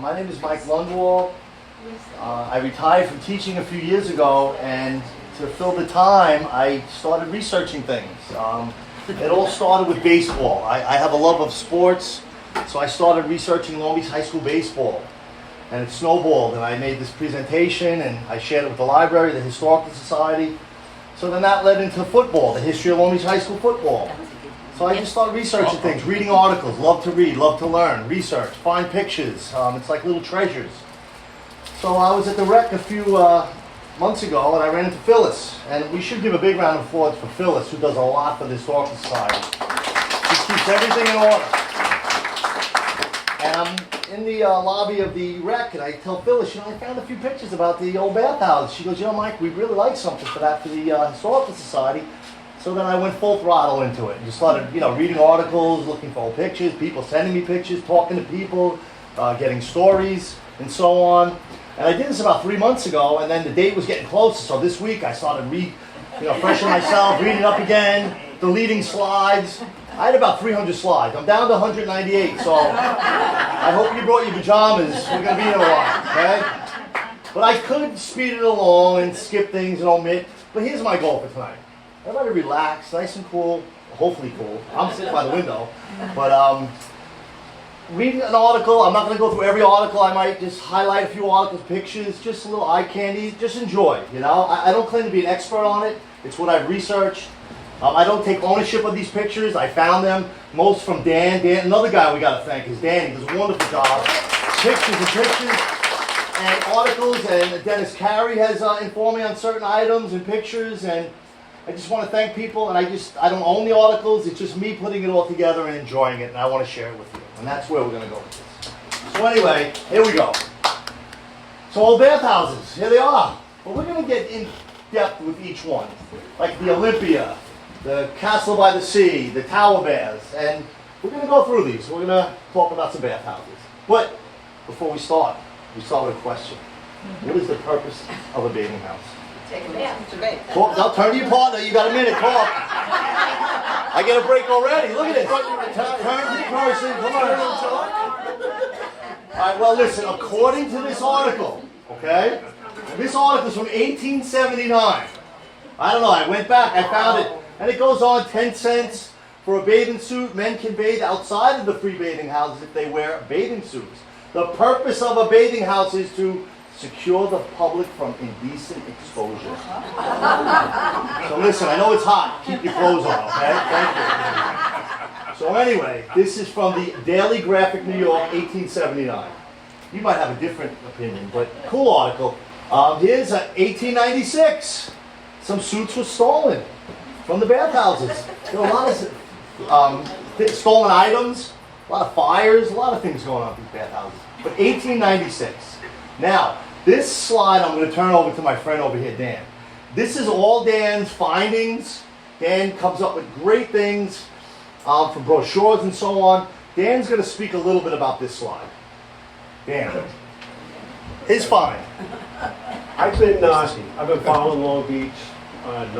My name is Mike Lundwall. I retired from teaching a few years ago, and to fill the time, I started researching things. It all started with baseball. I have a love of sports, so I started researching Long Beach High School baseball. And it snowballed, and I made this presentation, and I shared it with the library, the Historical Society. So then that led into football, the history of Long Beach High School football. So I just started researching things, reading articles, love to read, love to learn, research, find pictures. It's like little treasures. So I was at the rec a few months ago, and I ran into Phyllis. And we should give a big round of applause for Phyllis, who does a lot for the Historical Society. She keeps everything in order. And I'm in the lobby of the rec, and I tell Phyllis, I found a few pictures about the old bathhouse. She goes, Mike, we'd really like something for that for the Historical Society. So then I went full throttle into it and just started, reading articles, looking for old pictures, people sending me pictures, talking to people, getting stories, and so on. And I did this about 3 months ago, and then the date was getting closer. So this week I started freshening myself, reading up again, deleting slides. I had about 300 slides. I'm down to 198, so I hope you brought your pajamas. We're going to be here a while, okay? But I could speed it along and skip things and omit. But here's my goal for tonight. Everybody relax, nice and cool, hopefully cool. I'm sitting by the window. But reading an article, I'm not going to go through every article. I might just highlight a few articles, pictures, just a little eye candy. Just enjoy, I don't claim to be an expert on it. It's what I've researched. I don't take ownership of these pictures. I found them, most from Dan. Dan, another guy we got to thank is Dan. He does a wonderful job. Pictures and pictures and articles. And Dennis Carey has informed me on certain items and pictures. And I just want to thank people, and I don't own the articles. It's just me putting it all together and enjoying it, and I want to share it with you. And that's where we're going to go with this. So anyway, here we go. So old bathhouses, here they are. But we're going to get in depth with each one, like the Olympia, the Castle by the Sea, the Tower Baths, and we're going to go through these. We're going to talk about some bathhouses. But before we start with a question. What is the purpose of a bathing house? Take a bath. Talk, now turn to your partner. You got a minute. Talk. I get a break already. Look at this. Turn to the person. Come on. All right. Well, listen. According to this article, okay, this article is from 1879. I don't know. I went back. I found it, and it goes on 10 cents for a bathing suit. Men can bathe outside of the free bathing houses if they wear bathing suits. The purpose of a bathing house is to secure the public from indecent exposure. So listen, I know it's hot. Keep your clothes on, okay? Thank you. So anyway, this is from the Daily Graphic, New York, 1879. You might have a different opinion, but cool article. Here's 1896. Some suits were stolen from the bathhouses. There were a lot of stolen items, a lot of fires, a lot of things going on in these bathhouses. But 1896. Now, this slide I'm going to turn over to my friend over here, Dan. This is all Dan's findings. Dan comes up with great things from brochures and so on. Dan's going to speak a little bit about this slide. Dan, his find. I've been following Long Beach on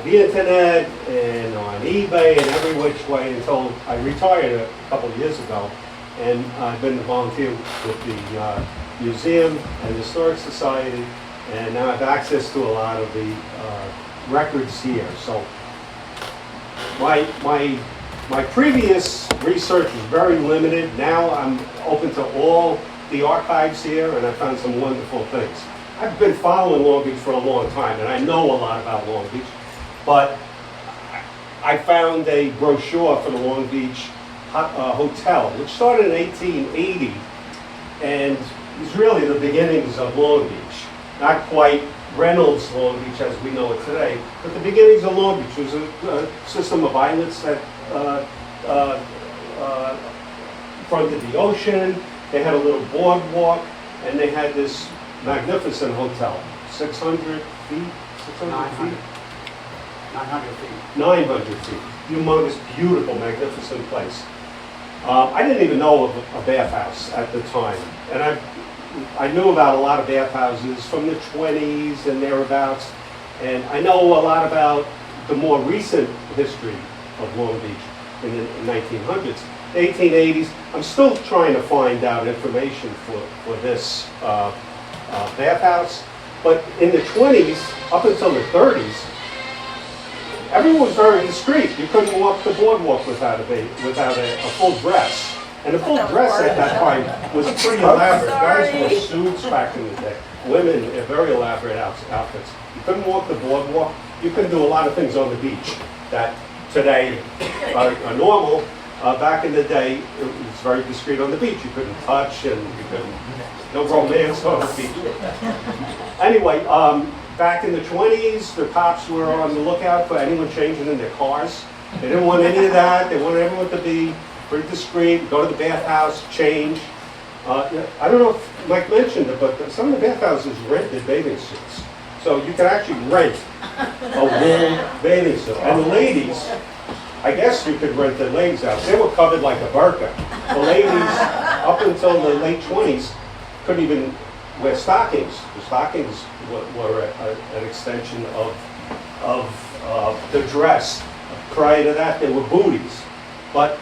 the internet and on eBay and every which way until I retired a couple of years ago. And I've been a volunteer with the museum and the Historic Society, and now I have access to a lot of the records here. So my previous research was very limited. Now I'm open to all the archives here, and I found some wonderful things. I've been following Long Beach for a long time, and I know a lot about Long Beach, but I found a brochure for the Long Beach Hotel, which started in 1880, and is really the beginnings of Long Beach. Not quite Reynolds Long Beach as we know it today, but the beginnings of Long Beach was a system of islets that fronted the ocean. They had a little boardwalk, and they had this magnificent hotel, 600 feet, 600 feet? 900 feet. 900 feet. Humongous, beautiful, magnificent place. I didn't even know of a bathhouse at the time, and I knew about a lot of bathhouses from the 20s and thereabouts, and I know a lot about the more recent history of Long Beach in the 1900s. 1880s. I'm still trying to find out information for this bathhouse. But in the 20s, up until the 30s, everyone was very discreet. You couldn't walk the boardwalk without a full dress. And a full dress at that time was pretty elaborate. Guys wore suits back in the day. Women, very elaborate outfits. You couldn't walk the boardwalk. You couldn't do a lot of things on the beach that today are normal. Back in the day, it was very discreet on the beach. You couldn't touch and you couldn't, no romance on the beach. Anyway, back in the 20s, the cops were on the lookout for anyone changing in their cars. They didn't want any of that. They wanted everyone to be pretty discreet, go to the bathhouse, change. I don't know if Mike mentioned it, but some of the bathhouses rented bathing suits. So you could actually rent a wool bathing suit. And the ladies, I guess you could rent the legs out. They were covered like a burqa. The ladies, up until the late 20s, couldn't even wear stockings. The stockings were an extension of the dress. Prior to that, they were booties. But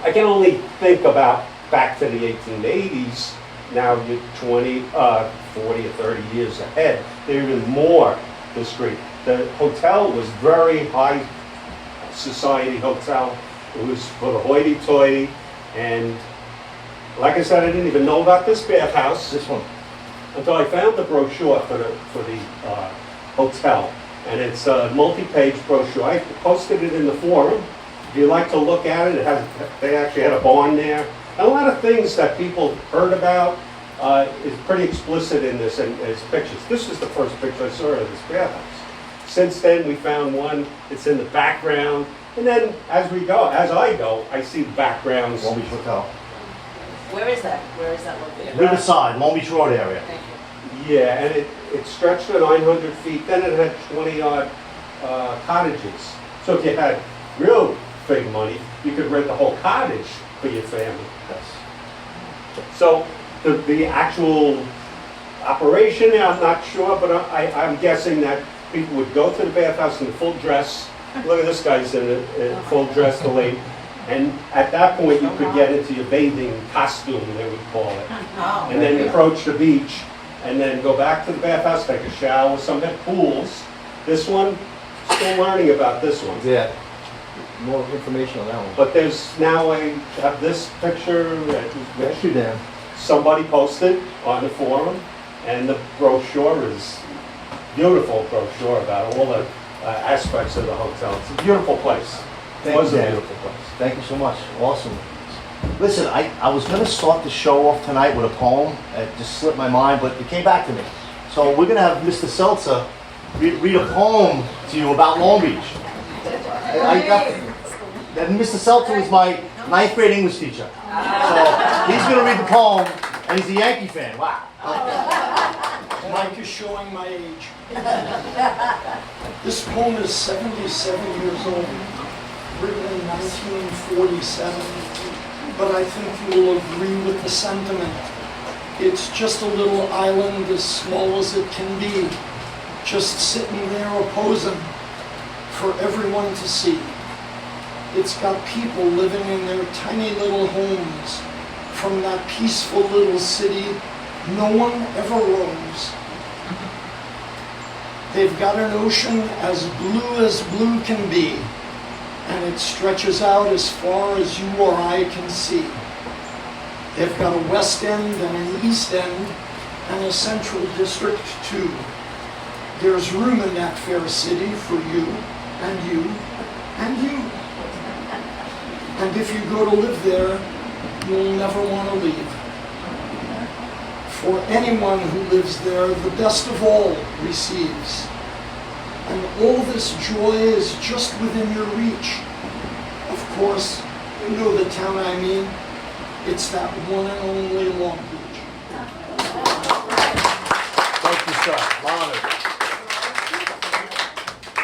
I can only think about back to the 1880s. Now you're 20, 40 or 30 years ahead. They're even more discreet. The hotel was very high society hotel. It was for the hoity-toity. And like I said, I didn't even know about this bathhouse. This one. Until I found the brochure for the hotel. And it's a multi-page brochure. I posted it in the forum. If you'd like to look at it, they actually had a barn there. And a lot of things that people heard about is pretty explicit in this and its pictures. This is the first picture I saw of this bathhouse. Since then, we found one. It's in the background. And then as I go, I see the backgrounds. Long Beach Hotel. Where is that? Where is that located? Riverside, Long Beach Road area. Thank you. Yeah, and it stretched to 900 feet. Then it had 20-odd cottages. So if you had real big money, you could rent the whole cottage for your family. Yes. So the actual operation, I'm not sure, but I'm guessing that people would go to the bathhouse in full dress. Look at this guy's in a full dress, the lady. And at that point, you could get into your bathing costume, they would call it. Oh. And then approach the beach, and then go back to the bathhouse, take a shower. Some had pools. This one, still learning about this one. Yeah. More information on that one. But there's now have this picture that Thank you, Dan. somebody posted on the forum, and the brochure is beautiful brochure about all the aspects of the hotel. It's a beautiful place. Thank Was you, a Dan. beautiful place. Thank you so much. Awesome. Listen, I was going to start the show off tonight with a poem. It just slipped my mind, but it came back to me. So we're going to have Mr. Seltzer read a poem to you about Long Beach. And Mr. Seltzer was my 9th grade English teacher. So he's going to read the poem, and he's a Yankee fan. Wow. Mike is showing my age. This poem is 77 years old, written in 1947, but I think you will agree with the sentiment. It's just a little island as small as it can be, just sitting there opposing for everyone to see. It's got people living in their tiny little homes. From that peaceful little city, no one ever roams. They've got an ocean as blue can be, and it stretches out as far as you or I can see. They've got a west end and an east end, and a central district too. There's room in that fair city for you, and you, and you. And if you go to live there, you'll never want to leave. For anyone who lives there, the best of all receives. And all this joy is just within your reach. Of course, you know the town I mean. It's that one and only Long Beach. Thank you, sir. Honored.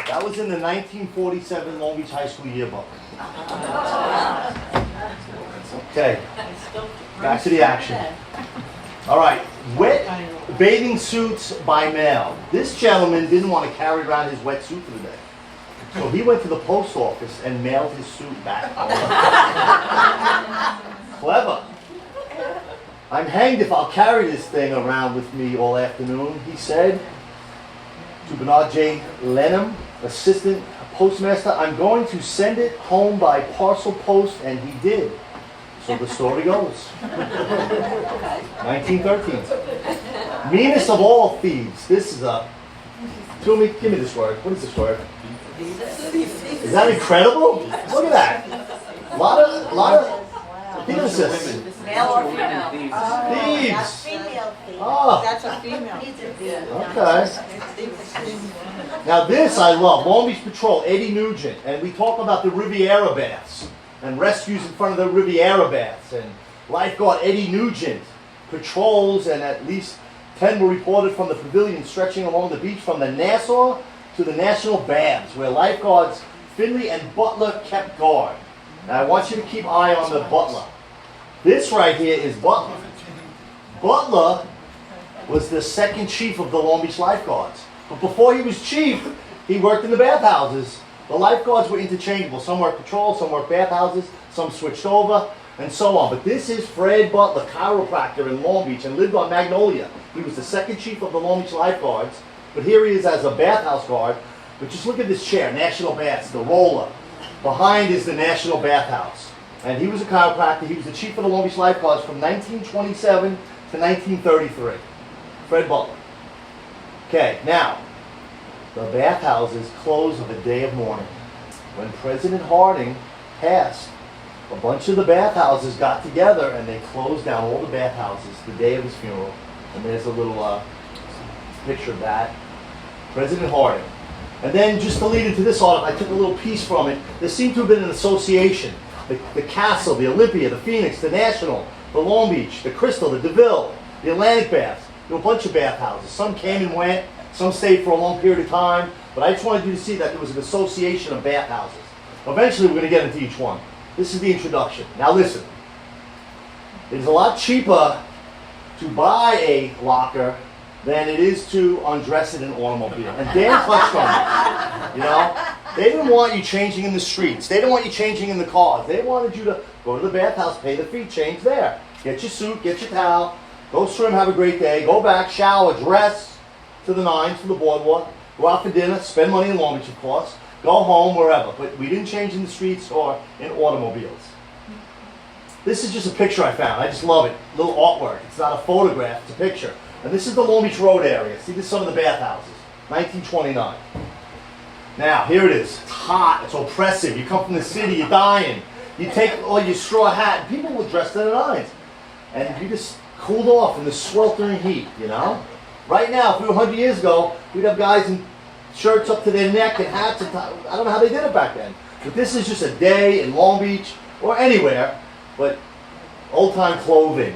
That was in the 1947 Long Beach High School yearbook. Okay, back to the action. All right, wet bathing suits by mail. This gentleman didn't want to carry around his wet suit for the day. So he went to the post office and mailed his suit back. Clever. I'm hanged if I'll carry this thing around with me all afternoon, he said to Bernard J. Lenham, assistant postmaster. I'm going to send it home by parcel post, and he did. So the story goes. 1913. Meanest of all thieves. This is a... Give me this word. What is this word? Is that incredible? Look at that. Lot of... Look at this. Male or female? Thieves. Female thief. Oh, That's a female. okay. Now this I love. Long Beach Patrol, Eddie Nugent. And we talk about the Riviera baths and rescues in front of the Riviera baths. And lifeguard Eddie Nugent patrols, and at least 10 were reported from the pavilion stretching along the beach from the Nassau to the National Baths, where lifeguards Finley and Butler kept guard. Now I want you to keep eye on the Butler. This right here is Butler. Butler was the second chief of the Long Beach Lifeguards. But before he was chief, he worked in the bathhouses. The lifeguards were interchangeable. Some worked patrol, some worked bathhouses, some switched over, and so on. But this is Fred Butler, chiropractor in Long Beach, and lived on Magnolia. He was the second chief of the Long Beach Lifeguards. But here he is as a bathhouse guard. But just look at this chair, National Baths, the roller. Behind is the National Bathhouse. And he was a chiropractor. He was the chief of the Long Beach Lifeguards from 1927 to 1933. Fred Butler. Okay, now, the bathhouses closed on the day of mourning. When President Harding passed, a bunch of the bathhouses got together and they closed down all the bathhouses the day of his funeral. And there's a little picture of that. President Harding. And then just to lead into this article, I took a little piece from it. There seemed to have been an association. The Castle, the Olympia, the Phoenix, the National, the Long Beach, the Crystal, the DeVille, the Atlantic Baths. There were a bunch of bathhouses. Some came and went. Some stayed for a long period of time. But I just wanted you to see that there was an association of bathhouses. Eventually, we're going to get into each one. This is the introduction. Now listen. It is a lot cheaper to buy a locker than it is to undress it in an automobile. And Dan touched on it. You know? They didn't want you changing in the streets. They didn't want you changing in the cars. They wanted you to go to the bathhouse, pay the fee, change there. Get your suit, get your towel, go swim, have a great day, go back, shower, dress to the nines, to the boardwalk, go out for dinner, spend money in Long Beach, of course, go home, wherever. But we didn't change in the streets or in automobiles. This is just a picture I found. I just love it. A little artwork. It's not a photograph, it's a picture. And this is the Long Beach Road area. See, this is some of the bathhouses. 1929. Now, here it is. It's hot. It's oppressive. You come from the city, you're dying. You take all your straw hat, and people were dressed to the nines. And you just cooled off in the sweltering heat, you know? Right now, if we were 100 years ago, we'd have guys in shirts up to their neck and hats. And I don't know how they did it back then. But this is just a day in Long Beach or anywhere, but old-time clothing.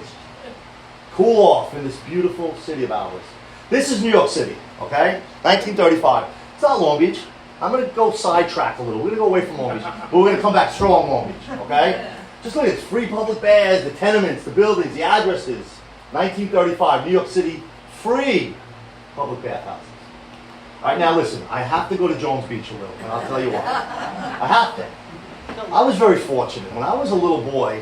Cool off in this beautiful city of ours. This is New York City, okay? 1935. It's not Long Beach. I'm going to go sidetrack a little. We're going to go away from Long Beach. But we're going to come back strong Long Beach, okay? Just look at it. It's free public baths, the tenements, the buildings, the addresses. 1935, New York City, free public bathhouses. All right, now listen. I have to go to Jones Beach a little, and I'll tell you why. I have to. I was very fortunate. When I was a little boy,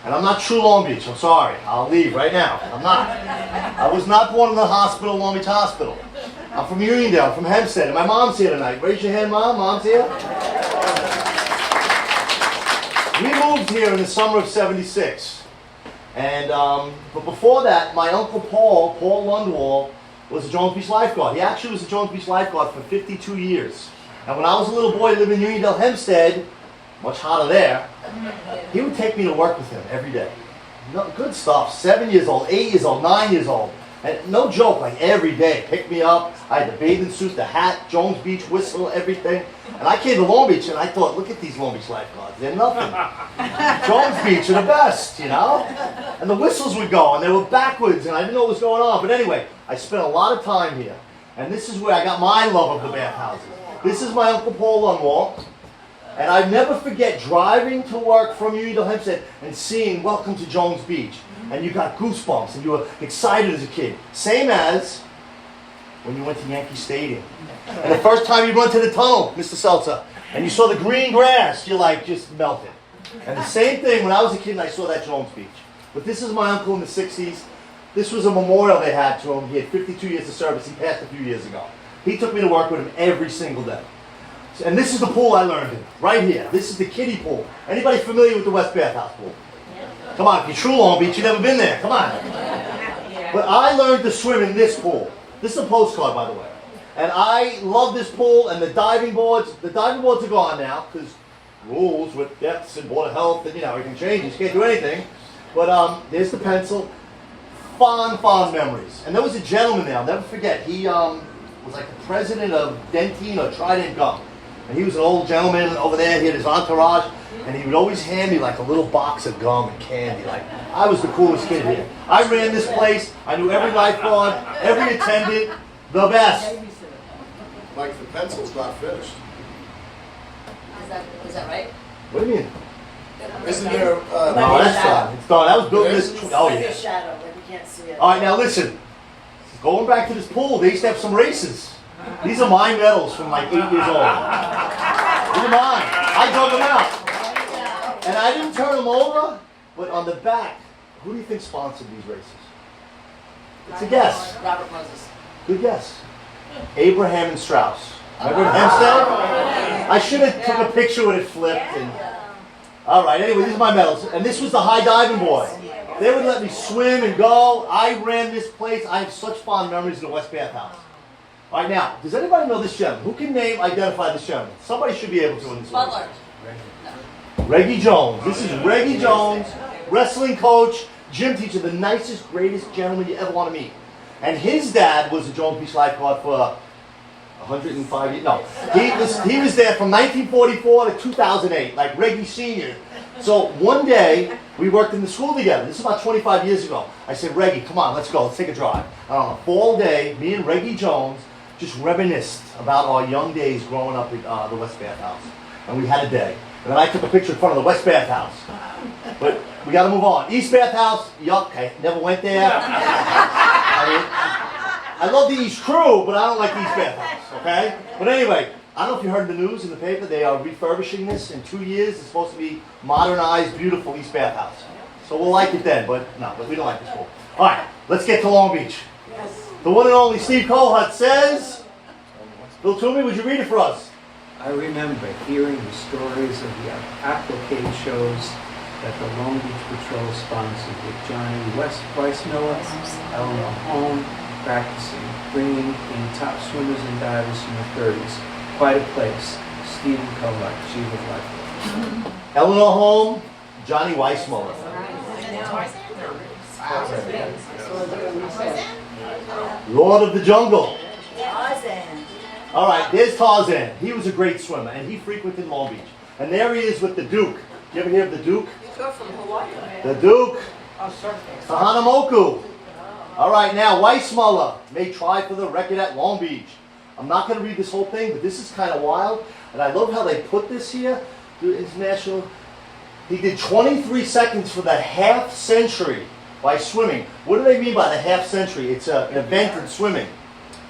and I'm not true Long Beach, I'm sorry. I'll leave right now. I'm not. I was not born in the hospital, Long Beach Hospital. I'm from Uniondale, I'm from Hempstead, and my mom's here tonight. Raise your hand, Mom. Mom's here. We moved here in the summer of '76. And, but before that, my Uncle Paul Lundwall, was a Jones Beach lifeguard. He actually was a Jones Beach lifeguard for 52 years. And when I was a little boy living in Uniondale, Hempstead, much hotter there, he would take me to work with him every day. No, good stuff. 7 years old, 8 years old, 9 years old. And no joke, like every day, pick me up. I had the bathing suit, the hat, Jones Beach whistle, everything. And I came to Long Beach and I thought, look at these Long Beach lifeguards. They're nothing. Jones Beach are the best, you know? And the whistles would go and they were backwards and I didn't know what was going on. But anyway, I spent a lot of time here. And this is where I got my love of the bathhouses. This is my Uncle Paul Lundwall. And I never forget driving to work from Uniondale, Hempstead and seeing Welcome to Jones Beach. And you got goosebumps and you were excited as a kid. Same as when you went to Yankee Stadium. And the first time you went to the tunnel, Mr. Seltzer, and you saw the green grass, you're like, just melted. And the same thing when I was a kid and I saw that Jones Beach. But this is my uncle in the 60s. This was a memorial they had to him. He had 52 years of service. He passed a few years ago. He took me to work with him every single day. And this is the pool I learned in, right here. This is the kiddie pool. Anybody familiar with the West Bathhouse pool? Come on, if you're true Long Beach, you've never been there. Come on. But I learned to swim in this pool. This is a postcard, by the way. And I love this pool and the diving boards. The diving boards are gone now because rules with depths and water health and everything changes. You can't do anything. But there's the pencil. Fond memories. And there was a gentleman there, I'll never forget. He was like the president of Dentine or Trident Gum. And he was an old gentleman over there. He had his entourage. And he would always hand me like a little box of gum and candy. Like, I was the coolest kid here. I ran this place. I knew every lifeguard, every attendant, the best. Mike, the pencil's not finished. Is that right? What do you mean? Isn't there, No, that's done. It's done. That was built in this. Oh, Like a yeah. shadow, like we can't see it. All right, now listen. Going back to this pool, they used to have some races. These are my medals from like 8 years old. These are mine. I dug them out. And I didn't turn them over, but on the back, who do you think sponsored these races? It's a guess. Robert Moses. Good guess. Abraham and Strauss. Remember Hempstead? I should have took a picture when it flipped. And, all right, anyway, these are my medals. And this was the high diving board. They would let me swim and go. I ran this place. I have such fond memories of the West Bathhouse. All right, now, does anybody know this gentleman? Who can identify this gentleman? Somebody should be able to in this room. Butler. Reggie Jones. This is Reggie Jones, wrestling coach, gym teacher, the nicest, greatest gentleman you ever want to meet. And his dad was a Jones Beach lifeguard for 105 years. No, he was there from 1944 to 2008, like Reggie Sr. So one day, we worked in the school together. This is about 25 years ago. I said, Reggie, come on, let's go. Let's take a drive. And on a fall day, me and Reggie Jones just reminisced about our young days growing up at the West Bathhouse. And we had a day. And then I took a picture in front of the West Bathhouse. But we got to move on. East Bathhouse, yuck, I never went there. I love the East Crew, but I don't like East Bathhouse, okay? But anyway, I don't know if you heard the news in the paper. They are refurbishing this in 2 years. It's supposed to be modernized, beautiful East Bathhouse. So we'll like it then, but we don't like this pool. All right, let's get to Long Beach. The one and only Steve Kohut says, Bill Toomey, would you read it for us? I remember hearing the stories of the applique shows that the Long Beach Patrol sponsored with Johnny Weissmiller, Eleanor Holm, practicing, bringing in top swimmers and divers from the 30s. Quite a place. Stephen Kohut, Chief of Lifeguard. Eleanor Holm, Johnny Weissmuller. Lord of the Jungle. Tarzan. All right, there's Tarzan. He was a great swimmer, and he frequented Long Beach. And there he is with the Duke. You ever hear of the Duke? You're from Hawaii. The Duke. Kahanamoku. All right, now Weissmuller may try for the record at Long Beach. I'm not going to read this whole thing, but this is kind of wild. And I love how they put this here. The international. He did 23 seconds for the half century by swimming. What do they mean by the half century? It's an event in swimming.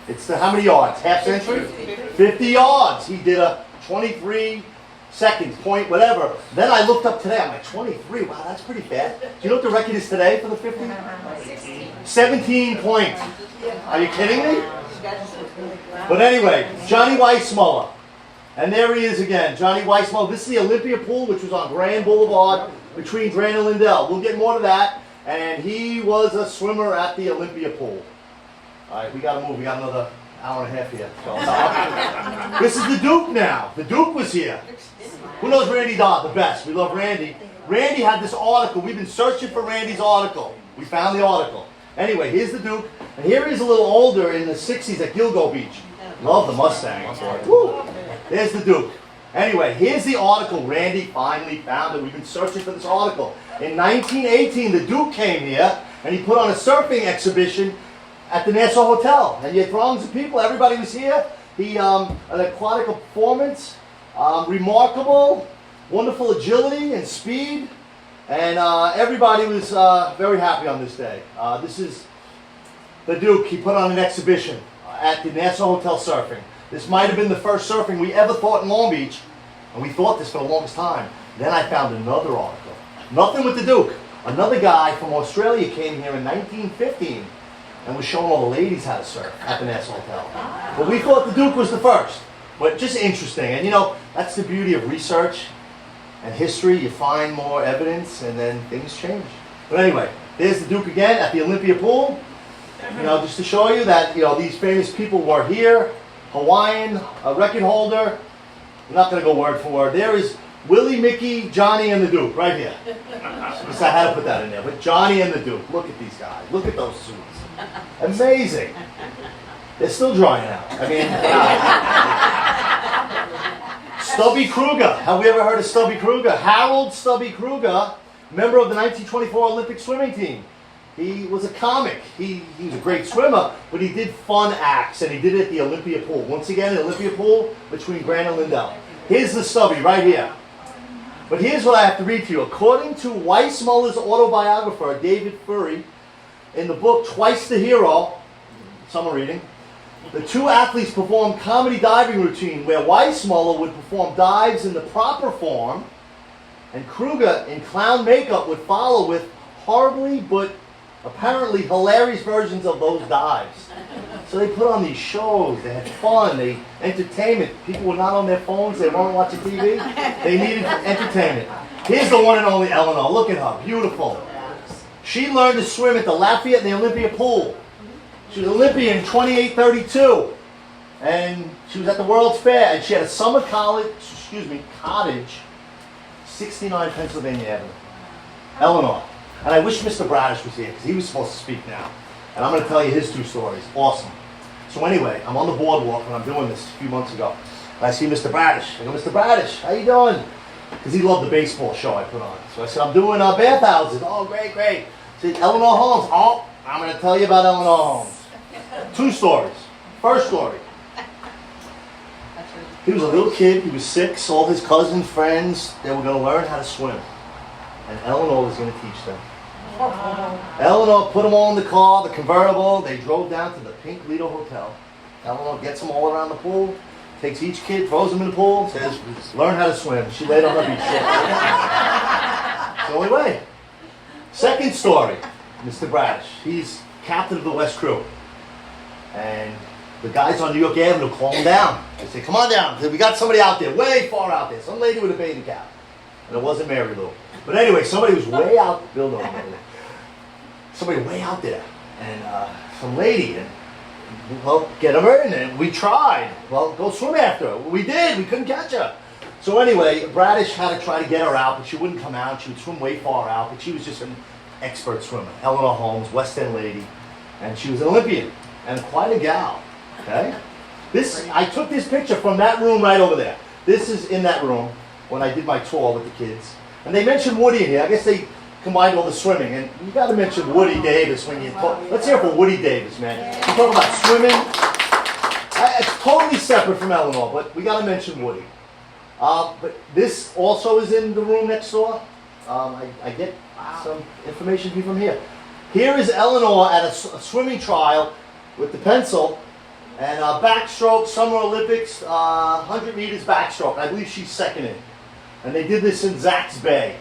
It's the how many yards? Half century? 50 yards. He did a 23 seconds, point, whatever. Then I looked up today. I'm like, 23? Wow, that's pretty fast. Do you know what the record is today for the 50? 17 points. Are you kidding me? But anyway, Johnny Weissmuller. And there he is again, Johnny Weissmuller. This is the Olympia pool, which was on Grand Boulevard between Grand and Lindell. We'll get more to that. And he was a swimmer at the Olympia pool. All right, we got to move. We got another hour and a half here. So, this is the Duke now. The Duke was here. Who knows Randy Dodd? The best. We love Randy. Randy had this article. We've been searching for Randy's article. We found the article. Anyway, here's the Duke. And here he's a little older in the 60s at Gilgo Beach. Love the Mustang. Woo. There's the Duke. Anyway, here's the article. Randy finally found it. We've been searching for this article. In 1918, the Duke came here, and he put on a surfing exhibition at the Nassau Hotel. And you had throngs of people. Everybody was here. He an aquatic performance, remarkable, wonderful agility and speed. And everybody was very happy on this day. This is the Duke. He put on an exhibition. at the Nassau Hotel surfing. This might have been the first surfing we ever thought in Long Beach, and we thought this for the longest time. Then I found another article. Nothing with the Duke. Another guy from Australia came here in 1915 and was showing all the ladies how to surf at the Nassau Hotel. But we thought the Duke was the first. But just interesting. And you know, that's the beauty of research and history. You find more evidence and then things change. But anyway, there's the Duke again at the Olympia pool. You know, just to show you that, you know, these famous people were here. Hawaiian, a record holder. I'm not going to go word for word. There is Willie, Mickey, Johnny, and the Duke right here. So I had to put that in there. But Johnny and the Duke. Look at these guys. Look at those suits. Amazing. They're still drying out. I mean, Stubby Kruger. Have we ever heard of Stubby Kruger? Harold Stubby Kruger, member of the 1924 Olympic swimming team. He was a comic. He was a great swimmer, but he did fun acts, and he did it at the Olympia pool. Once again, the Olympia pool between Grant and Lindell. Here's the Stubby right here. But here's what I have to read to you. According to Weissmuller's autobiographer, David Fury, in the book Twice the Hero, some are reading, the two athletes performed comedy diving routine where Weissmuller would perform dives in the proper form, and Kruger in clown makeup would follow with horribly but apparently hilarious versions of those dives. So they put on these shows, they had fun, they entertainment. People were not on their phones, they weren't watching TV. They needed entertainment. Here's the one and only Eleanor. Look at her, beautiful. She learned to swim at the Lafayette and the Olympia pool. She was Olympian in 28-32. And she was at the World's Fair, and she had a summer cottage, 69 Pennsylvania Avenue. Eleanor. And I wish Mr. Bradish was here, because he was supposed to speak now. And I'm going to tell you his two stories. Awesome. So anyway, I'm on the boardwalk when I'm doing this a few months ago. And I see Mr. Bradish. I go, Mr. Bradish, how you doing? Because he loved the baseball show I put on. So I said, I'm doing bathhouses. Oh, great, great. He said, Eleanor Holmes. Oh, I'm going to tell you about Eleanor Holmes. Two stories. First story. He was a little kid. He was 6. All his cousins, friends, they were going to learn how to swim. And Eleanor was going to teach them. Eleanor put them all in the car, the convertible. They drove down to the Pink Lido Hotel. Eleanor gets them all around the pool, takes each kid, throws them in the pool, says, learn how to swim. She laid on her beach chair. It's the only way. Second story, Mr. Bradish. He's captain of the West Crew. And the guys on New York Avenue call him down. They say, come on down. We got somebody out there, way far out there. Some lady with a bathing cap. And it wasn't Mary Lou. But anyway, somebody was way out, Bill knows Mary Lou. Somebody way out there. And some lady. And, well, get her in. And we tried. Well, go swim after her. We did. We couldn't catch her. So anyway, Bradish had to try to get her out, but she wouldn't come out. She would swim way far out. But she was just an expert swimmer. Eleanor Holmes, West End lady. And she was an Olympian. And quite a gal. Okay? I took this picture from that room right over there. This is in that room when I did my tour with the kids. And they mentioned Woody in here. I guess they combined all the swimming. And you got to mention Woody Davis when you talk. Let's hear for Woody Davis, man. You talk about swimming. It's totally separate from Eleanor, but we got to mention Woody. But this also is in the room next door. I get some information from here. Here is Eleanor at a swimming trial with the pencil. And backstroke, Summer Olympics, 100 meters backstroke. I believe she's second in. And they did this in Zack's Bay.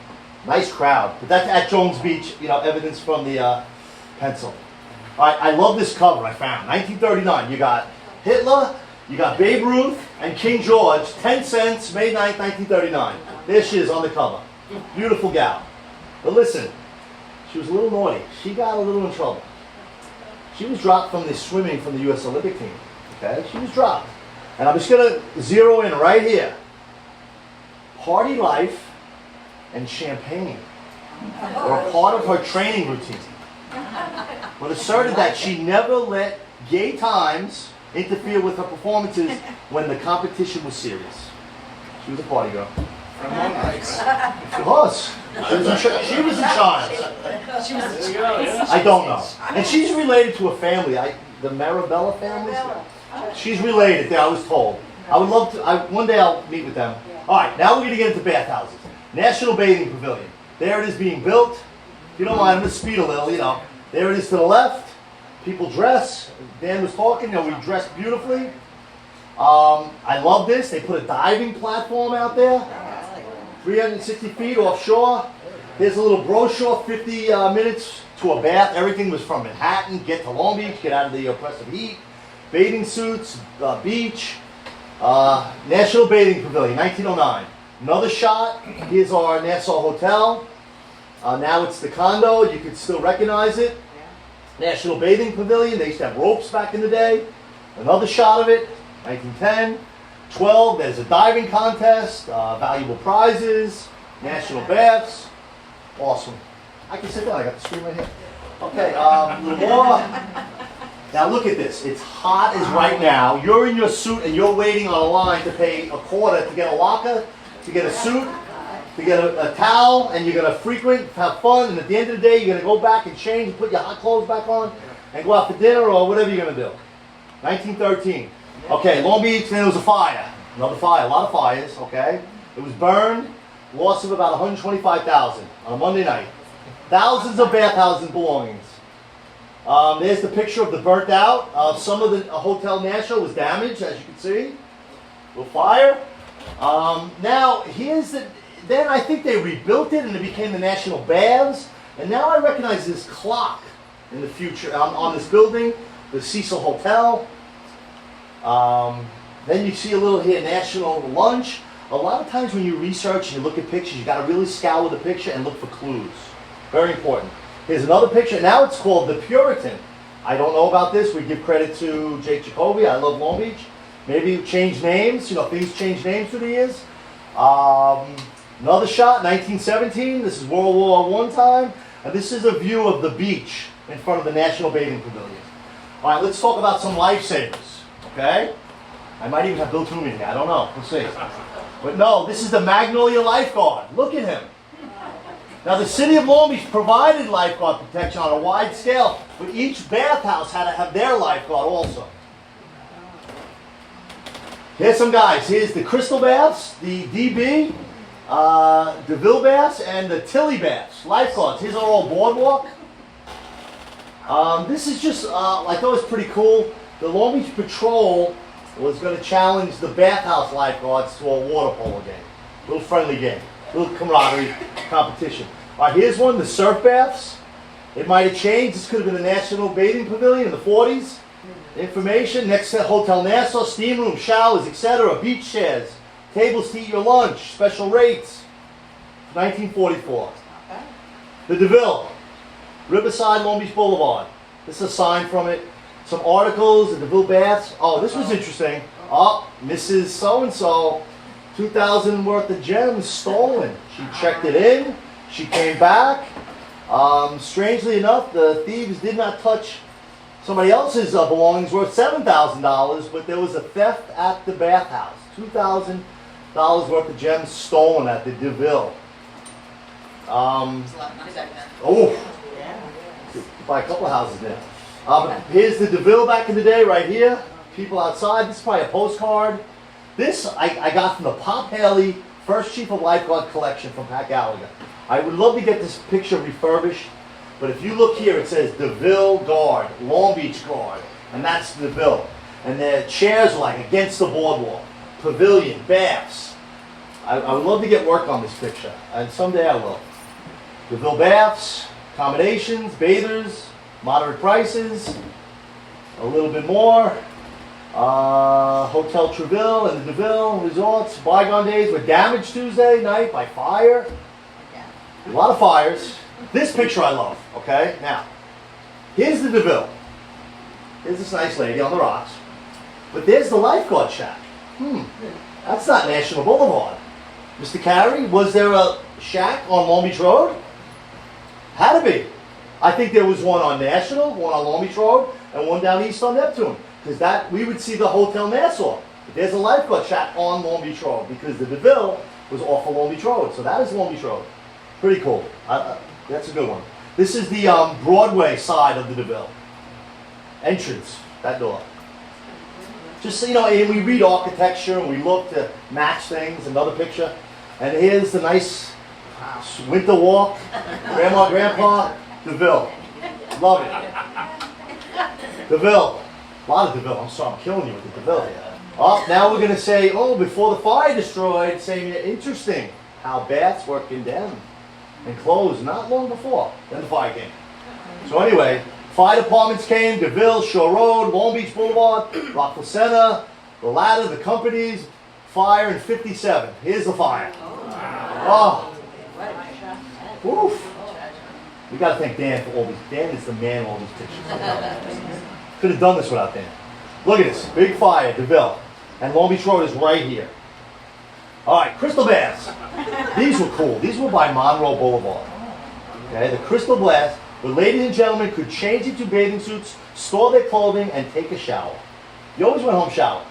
Nice crowd. But that's at Jones Beach, you know, evidence from the pencil. All right, I love this cover I found. 1939. You got Hitler, you got Babe Ruth, and King George. 10 cents, May 9th, 1939. There she is on the cover. Beautiful gal. But listen, she was a little naughty. She got a little in trouble. She was dropped from the swimming from the U.S. Olympic team. Okay, she was dropped. And I'm just going to zero in right here. Party life and champagne were part of her training routine. But asserted that she never let gay times interfere with her performances when the competition was serious. She was a party girl. She was. She was in charge. I don't know. And she's related to a family. The Marabella family? She's related, I was told. I would love to, one day I'll meet with them. All right, now we're going to get into bathhouses. National Bathing Pavilion. There it is being built. If you don't mind, I'm going to speed a little, you know. There it is to the left. people dress. Dan was talking, we dress beautifully. I love this. They put a diving platform out there, 360 feet offshore. Here's a little brochure, 50 minutes to a bath. Everything was from Manhattan, get to Long Beach, get out of the oppressive heat, bathing suits, beach, National Bathing Pavilion, 1909. Another shot, here's our Nassau Hotel. Now it's the condo, you can still recognize it. National Bathing Pavilion, they used to have ropes back in the day. Another shot of it, 1910. 12, there's a diving contest, valuable prizes, national baths. Awesome. I can sit down, I got the screen right here. Okay, a little more. Now look at this, it's hot as right now. You're in your suit and you're waiting on a line to pay a quarter to get a locker, to get a suit, to get a towel, and you're going to frequent, have fun, and at the end of the day, you're going to go back and change and put your hot clothes back on and go out for dinner or whatever you're going to do. 1913. Okay, Long Beach, then there was a fire. Another fire, a lot of fires, okay? It was burned, loss of about $125,000 on a Monday night. Thousands of bathhouses and belongings. There's the picture of the burnt out. Some of the Hotel National was damaged, as you can see. A little fire. Now, here's the... Then I think they rebuilt it and it became the National Baths. And now I recognize this clock in the future on this building, the Cecil Hotel. Then you see a little here, National Lunch. A lot of times when you research and you look at pictures, you got to really scour the picture and look for clues. Very important. Here's another picture. Now it's called the Puritan. I don't know about this. We give credit to Jake Jacoby. I love Long Beach. Maybe change names. Things change names through the years. Another shot, 1917. This is World War I time. And this is a view of the beach in front of the National Bathing Pavilion. All right, let's talk about some lifesavers, okay? I might even have Bill Toomey here. I don't know. We'll see. But no, this is the Magnolia Lifeguard. Look at him. Now, the city of Long Beach provided lifeguard protection on a wide scale, but each bathhouse had to have their lifeguard also. Here's some guys. Here's the Crystal Baths, the DB, DeVille Baths, and the Tilly Baths. Lifeguards. Here's our old boardwalk. This is just, I thought it was pretty cool. The Long Beach Patrol was going to challenge the bathhouse lifeguards to a water polo game. A little friendly game. A little camaraderie competition. All right, here's one, the surf baths. It might have changed. This could have been the National Bathing Pavilion in the 40s. Information, next to Hotel Nassau, steam room, showers, etc., beach chairs, tables to eat your lunch, special rates. 1944. The DeVille, Riverside, Long Beach Boulevard. This is a sign from it. Some articles, the DeVille Baths. Oh, this was interesting. Oh, Mrs. So-and-so, 2,000 worth of gems stolen. She checked it in. She came back. Strangely enough, the thieves did not touch somebody else's belongings worth $7,000, but there was a theft at the bathhouse. $2,000 worth of gems stolen at the DeVille. It's a lot of money back then. Oh, buy a couple of houses there. Here's the DeVille back in the day, right here. People outside. This is probably a postcard. This I got from the Pop Haley First Chief of Lifeguard collection from Pat Gallagher. I would love to get this picture refurbished, but if you look here, it says DeVille Guard, Long Beach Guard, and that's DeVille. And their chairs are like against the boardwalk, pavilion, baths. I would love to get work on this picture, and someday I will. DeVille baths, accommodations, bathers, moderate prices, a little bit more. Hotel Treville and the DeVille resorts. Bygone days were damaged Tuesday night by fire. A lot of fires. This picture I love, okay? Now, here's the DeVille. Here's this nice lady on the rocks. But there's the lifeguard shack. That's not National Boulevard. Mr. Carey, was there a shack on Long Beach Road? Had to be. I think there was one on National, one on Long Beach Road, and one down east on Neptune. Because that, we would see the Hotel Nassau. But there's a lifeguard shack on Long Beach Road because the DeVille was off of Long Beach Road. So that is Long Beach Road. Pretty cool. That's a good one. This is the Broadway side of the DeVille. Entrance, that door. Just so you know, and we read architecture and we look to match things. Another picture. And here's the nice winter walk. Grandma, Grandpa, DeVille. Love it. DeVille. A lot of DeVille. I'm sorry, I'm killing you with the DeVille here. Oh, now we're gonna say, oh, before the fire destroyed, saying interesting how bats were condemned and closed not long before. Then the fire came. So anyway, fire departments came, DeVille, Shore Road, Long Beach Boulevard, Rockville Center, the ladder, the companies, fire in 57. Here's the fire. Oh, woof. We gotta thank Dan for all these. Dan is the man of all these pictures. Could have done this without Dan. Look at this, big fire, DeVille. And Long Beach Road is right here. All right, crystal baths. These were cool. These were by Monroe Boulevard. Okay, the crystal baths, where ladies and gentlemen could change into bathing suits, store their clothing, and take a shower. You always went home shower.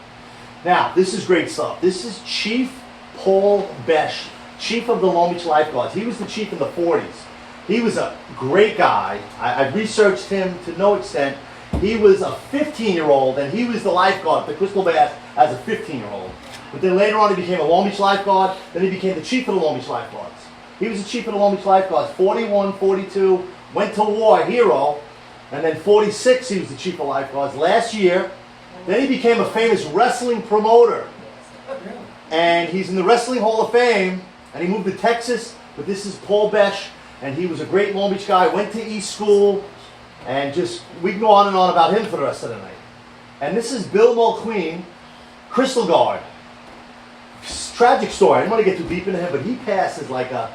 Now, this is great stuff. This is Chief Paul Besh, chief of the Long Beach Lifeguards. He was the chief in the 40s. He was a great guy. I researched him to no extent. He was a 15-year-old, and he was the lifeguard at the Crystal Bath as a 15-year-old. But then later on, he became a Long Beach Lifeguard. Then he became the chief of the Long Beach Lifeguards. He was the chief of the Long Beach Lifeguards, 41, 42, went to war, hero. And then 46, he was the chief of lifeguards. Last year, then he became a famous wrestling promoter. And he's in the Wrestling Hall of Fame, and he moved to Texas. But this is Paul Besh, and he was a great Long Beach guy, went to East School. And just, we can go on and on about him for the rest of the night. And this is Bill Mulqueen, Crystal Guard. Tragic story. I didn't want to get too deep into him, but he passed as like a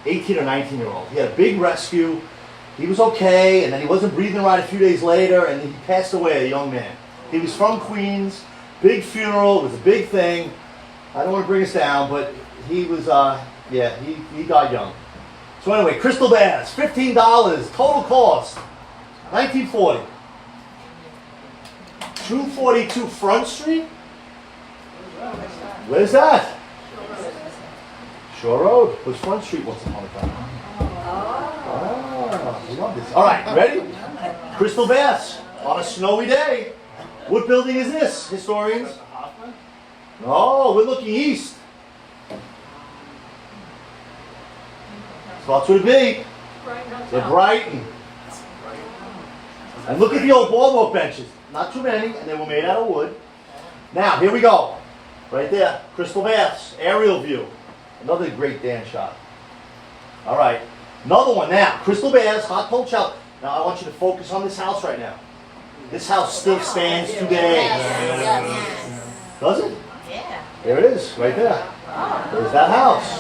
18 or 19-year-old. He had a big rescue. He was okay, and then he wasn't breathing right a few days later, and he passed away, a young man. He was from Queens. Big funeral. It was a big thing. I don't want to bring us down, but he was, he died young. So anyway, Crystal Baths, $15, total cost. 1940. 242 Front Street? Where's that? Shore Road. Was Front Street once upon a time. Oh, I love this. All right, ready? Crystal Baths on a snowy day. What building is this, historians? No, we're looking east. Starts with a B. They're Brighton. And look at the old boardwalk benches. Not too many, and they were made out of wood. Now, here we go. Right there, Crystal Baths, aerial view. Another great Dan shot. All right, another one now. Crystal Baths, hot cold shower. Now, I want you to focus on this house right now. This house still stands today. Does it? Yeah. There it is, right there. There's that house.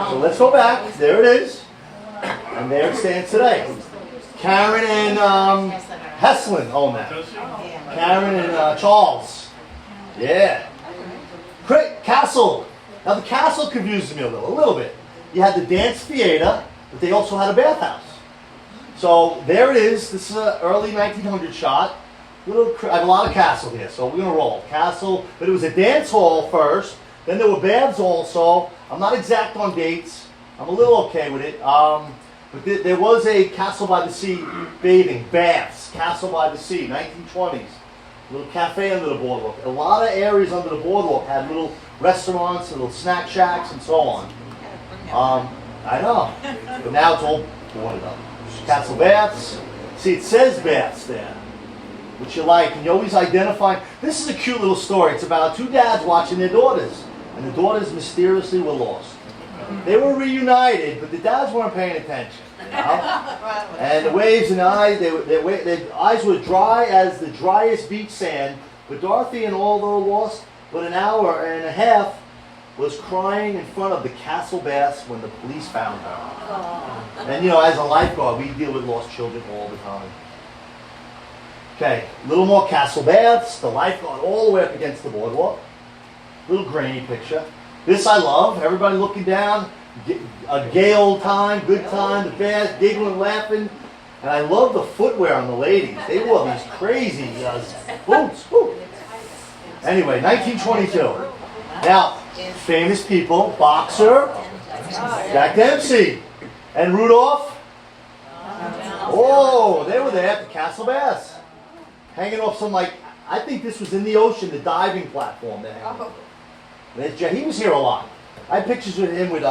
So let's go back. There it is. And there it stands today. Karen and Heslin own that. Karen and Charles. Yeah. Great Castle. Now the castle confuses me a little bit. You had the dance theater, but they also had a bathhouse. So there it is. This is an early 1900 shot. I have a lot of castle here, so we're gonna roll. Castle, but it was a dance hall first. Then there were baths also. I'm not exact on dates. I'm a little okay with it. But there was a Castle by the Sea bathing, baths, Castle by the Sea, 1920s. Little cafe under the boardwalk. A lot of areas under the boardwalk had little restaurants, little snack shacks, and so on. I know, but now it's all boarded up. Castle Baths. See, it says baths there, which you like, and you always identify. This is a cute little story. It's about two dads watching their daughters, and the daughters mysteriously were lost. They were reunited, but the dads weren't paying attention. You know? And the waves and eyes, their eyes were dry as the driest beach sand. But Dorothy, and although lost but an hour and a half, was crying in front of the Castle Baths when the police found her. And you know, as a lifeguard, we deal with lost children all the time. Okay, a little more Castle Baths, the lifeguard all the way up against the boardwalk. Little grainy picture. This I love, everybody looking down, a gay old time, good time, the bath, giggling, laughing. And I love the footwear on the ladies. They wore these crazy boots. Woo. Anyway, 1922. Now, famous people, boxer, Jack Dempsey, and Rudolph. Oh, they were there at the Castle Baths. Hanging off some, I think this was in the ocean, the diving platform they hang on. He was here a lot. I had pictures with him with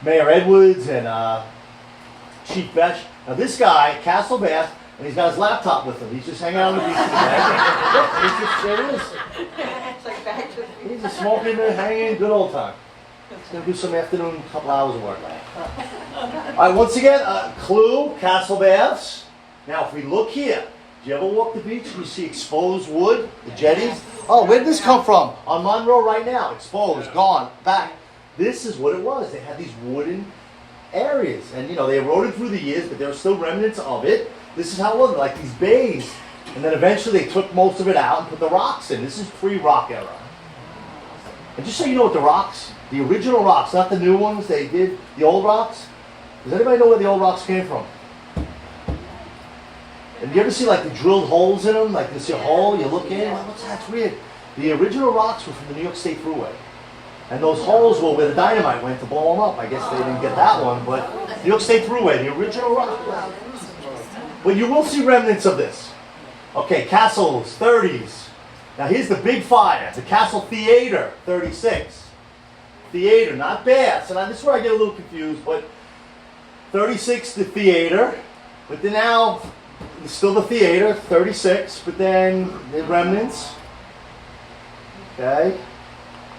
Mayor Edwards and Chief Besh. Now this guy, Castle Bath, and he's got his laptop with him. He's just hanging out on the beach today. Look, he's just, there he is. It's like back to the. He's just smoking and hanging, good old time. He's gonna do some afternoon, couple hours of work. All right, once again, clue, Castle Baths. Now, if we look here, do you ever walk the beach and you see exposed wood, the jetties? Oh, where did this come from? On Monroe right now, exposed, gone, back. This is what it was. They had these wooden areas, and you know, they eroded through the years, but there were still remnants of it. This is how it was, like these bays. And then eventually they took most of it out and put the rocks in. This is pre-rock era. And just so you know what the rocks, the original rocks, not the new ones they did, the old rocks. Does anybody know where the old rocks came from? And you ever see like the drilled holes in them? Like you see a hole, you look in, like, what's that? That's weird. The original rocks were from the New York State Thruway. And those holes were where the dynamite went to blow them up. I guess they didn't get that one, but New York State Thruway, the original rock. But you will see remnants of this. Okay, castles, 30s. Now here's the big fire, the Castle Theater, 36. Theater, not baths. And this is where I get a little confused, but 36, the theater. But then now, it's still the theater, 36, but then the remnants. Okay.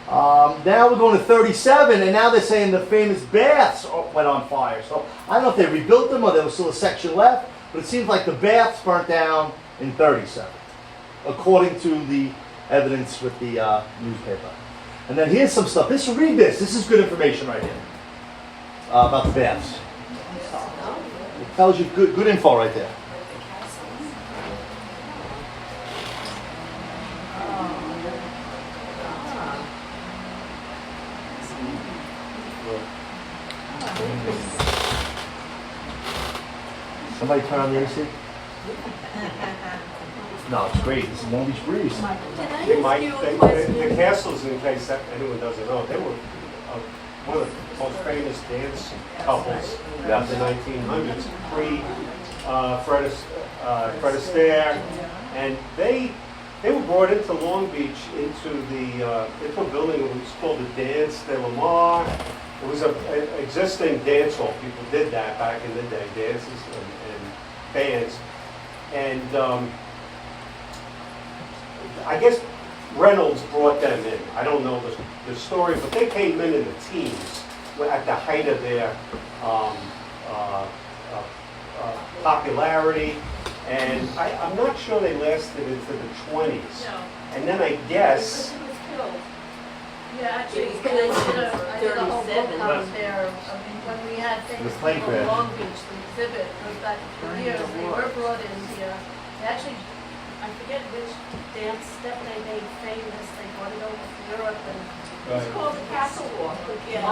Now we're going to 37, and now they're saying the famous baths went on fire. So I don't know if they rebuilt them or there was still a section left, but it seems like the baths burnt down in 37, according to the evidence with the newspaper. And then here's some stuff. Read this. This is good information right here about the baths. It tells you good info right there. Somebody turn on the AC? No, it's great. This is Long Beach Breeze. They might, the castles, in case that anyone doesn't know, they were one of the most famous dance couples in the 1900s, Fred Astaire, and they were brought into Long Beach into a building that was called the Dance de Lamar. It was an existing dance hall. People did that back in the day, dances and bands. And I guess Reynolds brought them in. I don't know the story, but they came in the teens at the height of their popularity. And I'm not sure they lasted into the 20s. No. And then I guess... He was killed. Yeah, actually, I did a whole book out there. I mean, when we had The famous plane people in crash. Long Beach, the exhibit goes back a few years. They were brought in here. They actually, I forget which dance step they made famous. They brought it over from Europe, and it's called the Castle Walk. Yeah.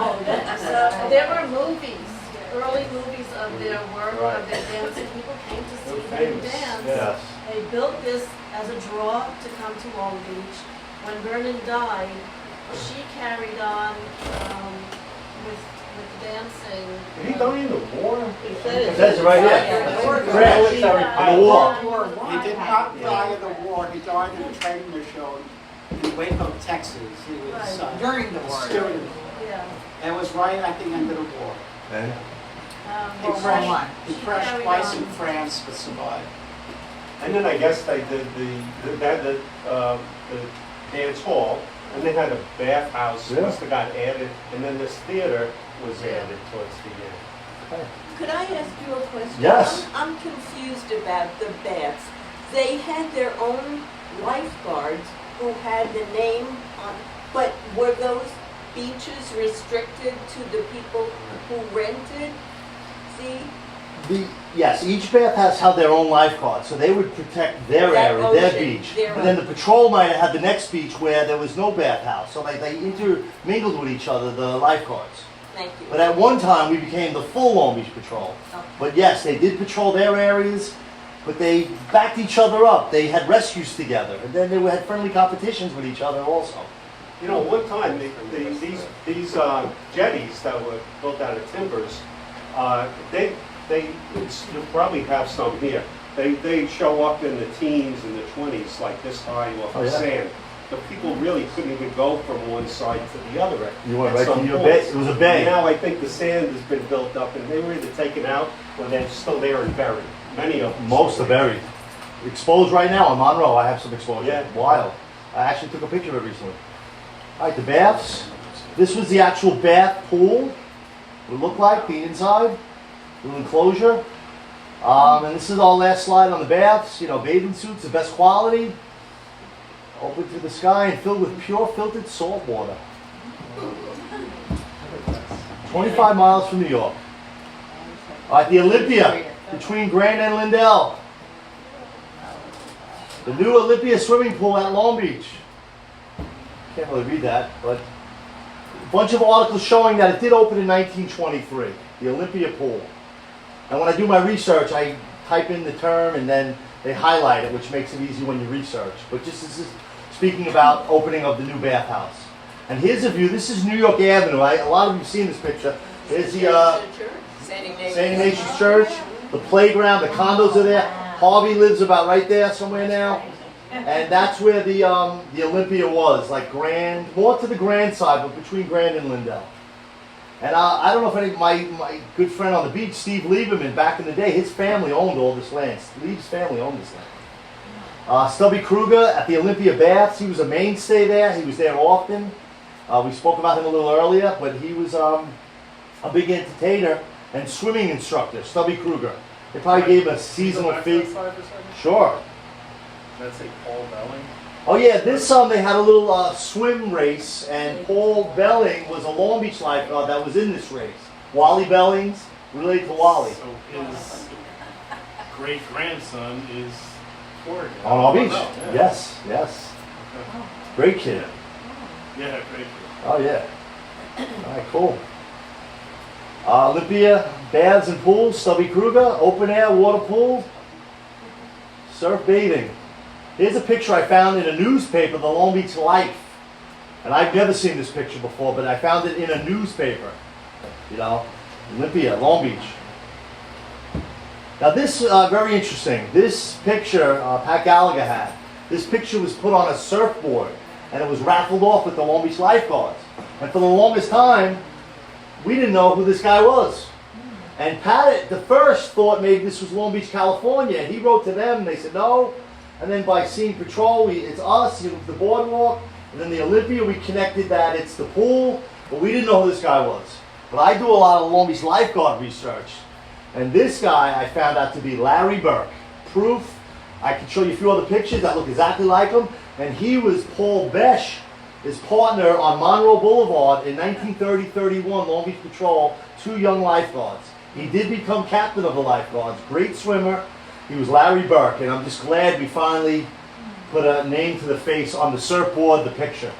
There were movies, early movies of their work, of their dance, and people came to see them dance. Yes. They built this as a draw to come to Long Beach. When Vernon died, she carried on with dancing. Did he die in the war? He said It says it right here. Crash. In the war. He did not die in the war. He died in a train mission in Waco, Texas. He was During the war. during. Yeah. It was right at the end of the war. And He World War One. crashed carried twice on. in France, but survived. And then I guess they did the dance hall, and they had a bathhouse, Yeah. must have got added, and then this theater was added towards the end. Could I ask you a question? Yes. I'm confused about the baths. They had their own lifeguards who had the name on, but were those beaches restricted to the people who rented? See? Yes, each bath has had their oown lifeguard, so they would protect their Their area, their ocean, beach. their But then the patrol might have had the next beach where there was no bathhouse, so they intermingled with each other, the lifeguards. Thank you. But at one time, we became the full Long Beach Patrol. Okay. But yes, they did patrol their areas, but they backed each other up. They had rescues together, and then they had friendly competitions with each other also. You know, one time, these jetties that were built out of timbers, you probably have some here. They show up in the teens and the 20s, like this high off Oh, the yeah. sand. But people really couldn't even go from one side to the other. You went at right some from your points. bay. It was a bay. Now I think the sand has been built up, and they were either taken out or they're still there and buried. many of them. Most are buried. Exposed right now on Monroe. I have some exposure. Yeah. Wild. I actually took a picture of it recently. All right, the baths. This was the actual bath pool. Would look like the inside, little enclosure. And this is our last slide on the baths. You know, bathing suits, the best quality. Open to the sky and filled with pure filtered salt water. 25 miles from New York. All right, the Olympia between Grand and Lindell. The new Olympia swimming pool at Long Beach. Can't really read that, but a bunch of articles showing that it did open in 1923, the Olympia pool. And when I do my research, I type in the term and then they highlight it, which makes it easy when you research. But just this is speaking about opening of the new bathhouse. And here's a view. This is New York Avenue. A lot of you have seen this picture. There's the St. St. Ignatius Church, the playground, the condos are there. Harvey lives about right there somewhere now. And that's where the Olympia was, like Grand, more to the Grand side, but between Grand and Lindell. And I don't know if any, my good friend on the beach, Steve Lieberman, back in the day, his family owned all this land. Steve's family owned this land. Stubby Kruger at the Olympia Baths, he was a mainstay there. He was there often. We spoke about him a little earlier, but he was a big entertainer and swimming instructor, Stubby Kruger. They probably gave a seasonal fee. Sure. That's like Paul Belling. Oh yeah, this they had a little swim race, and Paul Belling was a Long Beach lifeguard that was in this race. Wally Bellings, related to Wally. So his great grandson is Corey. On our beach. Yeah. Yes, yes. Okay. Great kid. Yeah, great. Oh yeah. All right, cool. Olympia Baths and Pools, Stubby Kruger, open air water pool, surf bathing. Here's a picture I found in a newspaper, the Long Beach Life. And I've never seen this picture before, but I found it in a newspaper. You know, Olympia, Long Beach. Now this, very interesting. This picture Pat Gallagher had. This picture was put on a surfboard, and it was raffled off with the Long Beach lifeguards. And for the longest time, we didn't know who this guy was. And Pat, the first, thought maybe this was Long Beach, California. And he wrote to them, and they said no. And then by seeing patrol, it's us, it was the boardwalk. And then the Olympia, we connected that it's the pool. But we didn't know who this guy was. But I do a lot of Long Beach lifeguard research. And this guy I found out to be Larry Burke. Proof. I can show you a few other pictures that look exactly like him. And he was Paul Besh, his partner on Monroe Boulevard in 1930-31, Long Beach Patrol, 2 young lifeguards. He did become captain of the lifeguards, great swimmer. He was Larry Burke, and I'm just glad we finally put a name to the face on the surfboard, the picture.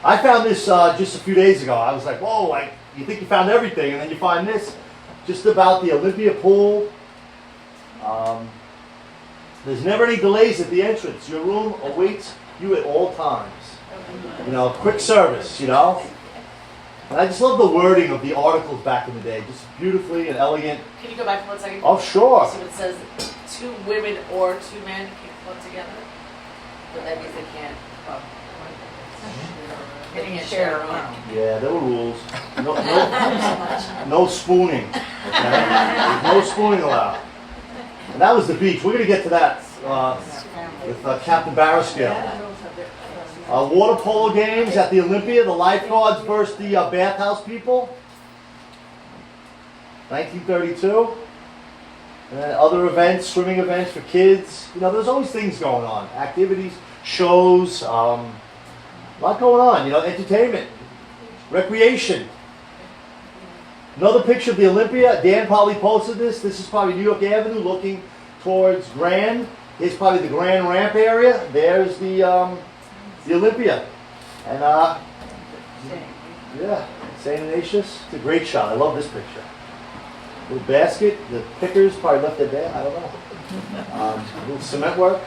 I found this just a few days ago. I was like, whoa, you think you found everything, and then you find this, just about the Olympia pool. There's never any delays at the entrance. Your room awaits you at all times. You know, quick service, you know. And I just love the wording of the articles back in the day, just beautifully and elegant. Can you go back for 1 second? Oh, sure. So it says 2 women or 2 men can't club together? But that means they can't club. They can't share a room. Yeah, there were rules. No spooning. Okay? There's no spooning allowed. And that was the beach. We're going to get to that with Captain Barrascale. Water polo games at the Olympia, the lifeguards versus the bathhouse people. 1932. And other events, swimming events for kids. You know, there's always things going on. Activities, shows, a lot going on. You know, entertainment, recreation. Another picture of the Olympia. Dan probably posted this. This is probably New York Avenue looking towards Grand. Here's probably the Grand Ramp area. There's the Olympia. And yeah, St. Ignatius. It's a great shot. I love this picture. Little basket. The pickers probably left it there. I don't know. Little cement work.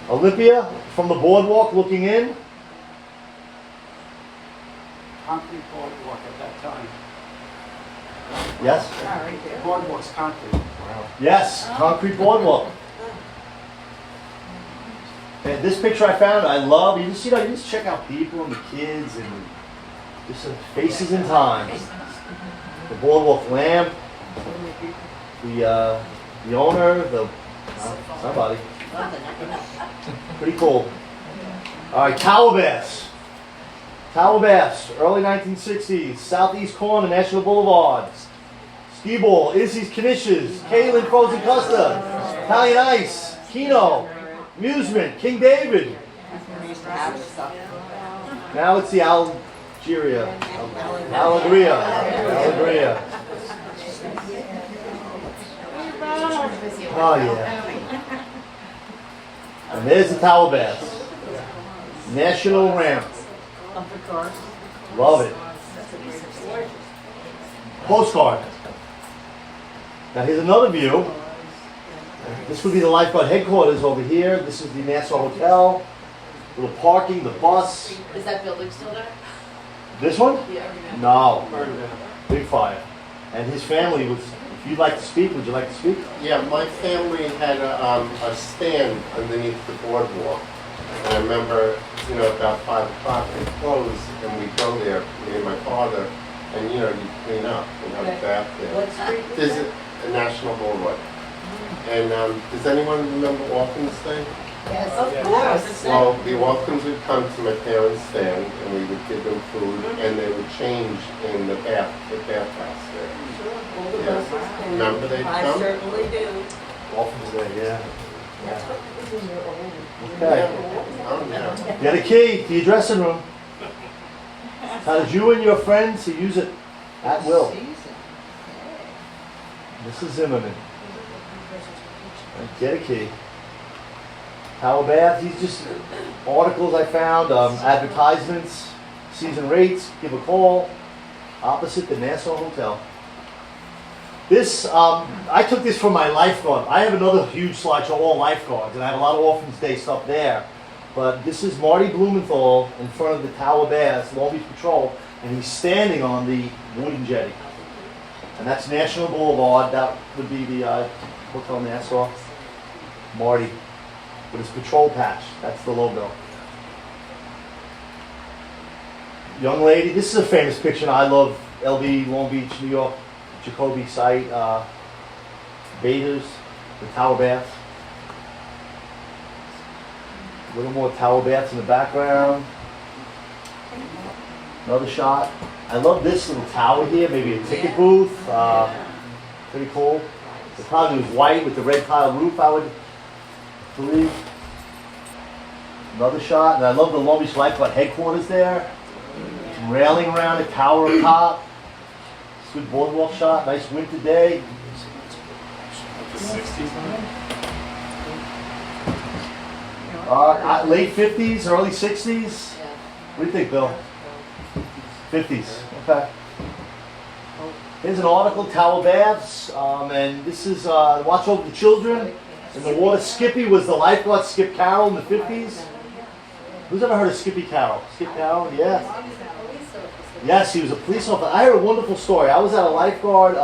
Olympia from the boardwalk looking in. Concrete boardwalk at that time. Yes. Boardwalk's concrete. Yes. Concrete boardwalk. And this picture I found, I love. You just, you know, you just check out people and the kids and just faces and times. The boardwalk lamp. the owner, somebody. Pretty cool. All right, Tower Baths. Tower Baths, early 1960s, southeast corner, National Boulevard. Skee Ball, Izzy's Knishes, Kaylin Frozen Custard, Italian Ice, Keno, Amusement, King David. Now it's the Allegria. Oh yeah. And there's the Tower Baths. National Ramp. Love it. Postcard. Now here's another view. This would be the lifeguard headquarters over here. This is the Nassau Hotel. Little parking, the bus. Is that building still there? This one? Yeah. No. Big fire. And his family was, if you'd like to speak, would you like to speak? Yeah, my family had a stand underneath the boardwalk. And I remember, about 5 o'clock they closed and we'd go there, me and my father, and you clean up and have a bath there. What street? There's a National Boulevard. And does anyone remember Walkinston? Yes, of course. Well, the Walkins would come to my parents' stand and we would give them food and they would change in the bathhouse there. Yes. Remember they'd I come? certainly do. Walkins there, yeah. Okay. Oh, yeah. You got a key to your dressing room. Tells you and your friends to use it at will. This is Zimmerman. Get a key. Tower Bath, these just articles I found, advertisements, season rates, give a call, opposite the Nassau Hotel. This, I took this from my lifeguard. I have another huge slideshow, all lifeguards, and I have a lot of Orphans Day stuff there. But this is Marty Blumenthal in front of the Tower Baths, Long Beach Patrol, and he's standing on the wooden jetty. And that's National Boulevard. That would be the Hotel Nassau. Marty with his patrol patch. That's the logo. Young lady. This is a famous picture. I love LB, Long Beach, New York, Jacoby site. Bathers, the Tower Baths. A little more Tower Baths in the background. Another shot. I love this little tower here, maybe a ticket booth. Pretty cool. The probably was white with the red tile roof, I would believe. Another shot. And I love the Long Beach Lifeguard headquarters there. Some railing around it, tower up top. It's a good boardwalk shot, nice winter day. The 60s. Late 50s, early 60s. What do you think, Bill? 50s. Okay. Here's an article, Tower Baths, and this is Watch Over the Children in the Water. Skippy was the lifeguard, Skip Carroll in the 50s. Who's ever heard of Skippy Carroll? Skip Carroll, yeah. Yes, he was a police officer. I heard a wonderful story. I was at a lifeguard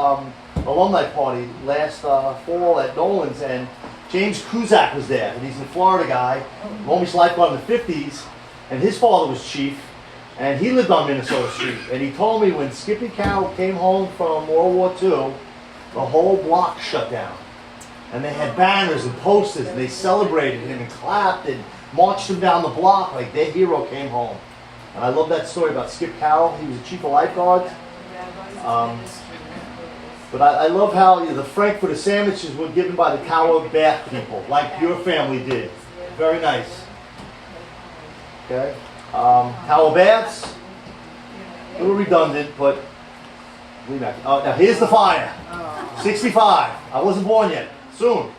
alumni party last fall at Nolan's, and James Kuzak was there, and he's a Florida guy, Long Beach lifeguard in the 50s, and his father was chief, and he lived on Minnesota Street. And he told me when Skippy Carroll came home from World War II, the whole block shut down. And they had banners and posters, and they celebrated him and clapped and marched him down the block like their hero came home. And I love that story about Skip Carroll. He was the chief of lifeguards. But I love how the Frankfurter sandwiches were given by the Tower Bath people, like your family did. Very nice. Okay. Tower Baths. A little redundant, but now here's the fire. 65. I wasn't born yet. Soon.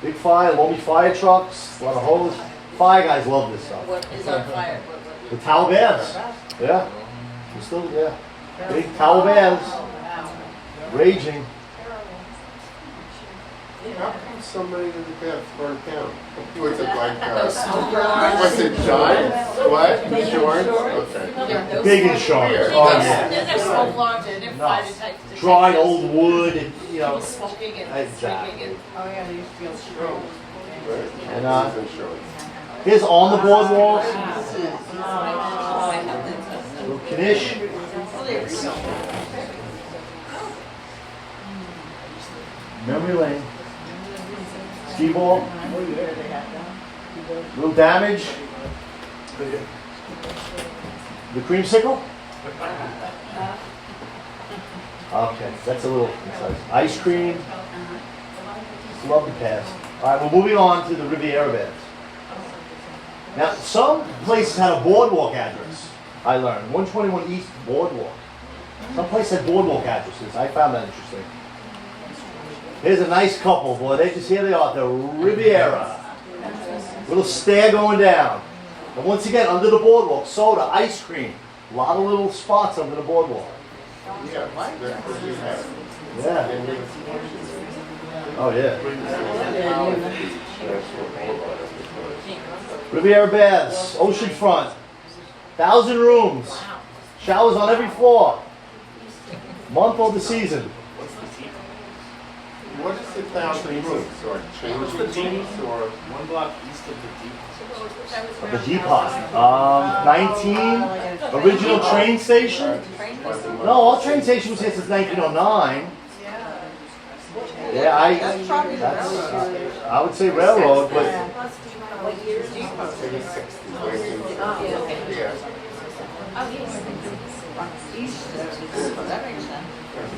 Big fire, Long Beach fire trucks, a lot of hose. Fire guys love this stuff. What is on fire? The Tower Baths. Yeah. We're still, yeah. Big Tower Baths. Raging. How come somebody in the bath burned down? Was it like, was it giants? What? Insurance? Okay. Big insurance. Oh, yeah. Then there's smoke alarms and they're fire detectors. Dry old wood and, People smoking and Exactly. drinking and. And, This is insurance. here's on the boardwalk. Oh, I have this. Little Knish. Memory lane. Ski ball. Little damage. The creamsicle? Okay, that's a little concise. Ice cream. Love the past. All right, we're moving on to the Riviera Beds. Now, some places had a boardwalk address, I learned. 121 East Boardwalk. Some places had boardwalk addresses. I found that interesting. Here's a nice couple, boy. Here they are, the Riviera. Little stair going down. And once again, under the boardwalk, soda, ice cream. A lot of little spots under the boardwalk. Yeah, that's what we have. Yeah. And we- Oh, yeah. Riviera Baths, oceanfront, 1,000 rooms, showers on every floor, month of the season. What is the 1,000 rooms, or changing rooms, or? One block east of the depot. The depot. 19, original train station. No, our train station was here since 1909. Yeah, I would say railroad, but Maybe 60, yeah.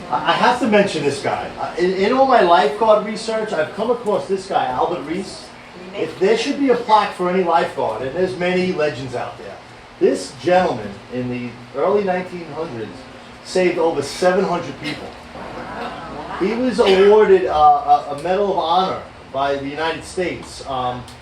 I have to mention this guy. In all my lifeguard research, I've come across this guy, Albert Reese. If there should be a plaque for any lifeguard, and there's many legends out there, this gentleman in the early 1900s saved over 700 people. He was awarded a Medal of Honor by the United States.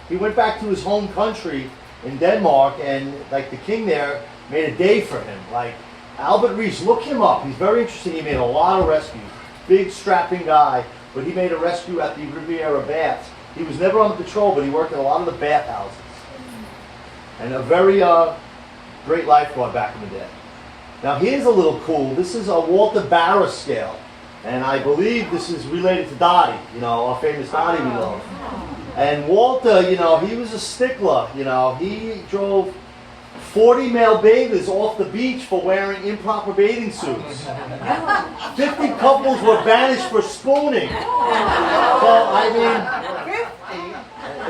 He went back to his home country in Denmark, and like the king there made a day for him. Like Albert Reese, look him up. He's very interesting. He made a lot of rescues. Big strapping guy, but he made a rescue at the Riviera Baths. He was never on the patrol, but he worked in a lot of the bathhouses. And a very great lifeguard back in the day. Now here's a little cool. This is a Walter Barra scale. And I believe this is related to Dottie, you know, our famous Dottie we love. And Walter, you know, he was a stickler. You know, he drove 40 male bathers off the beach for wearing improper bathing suits. 50 couples were banished for spooning. So, I mean,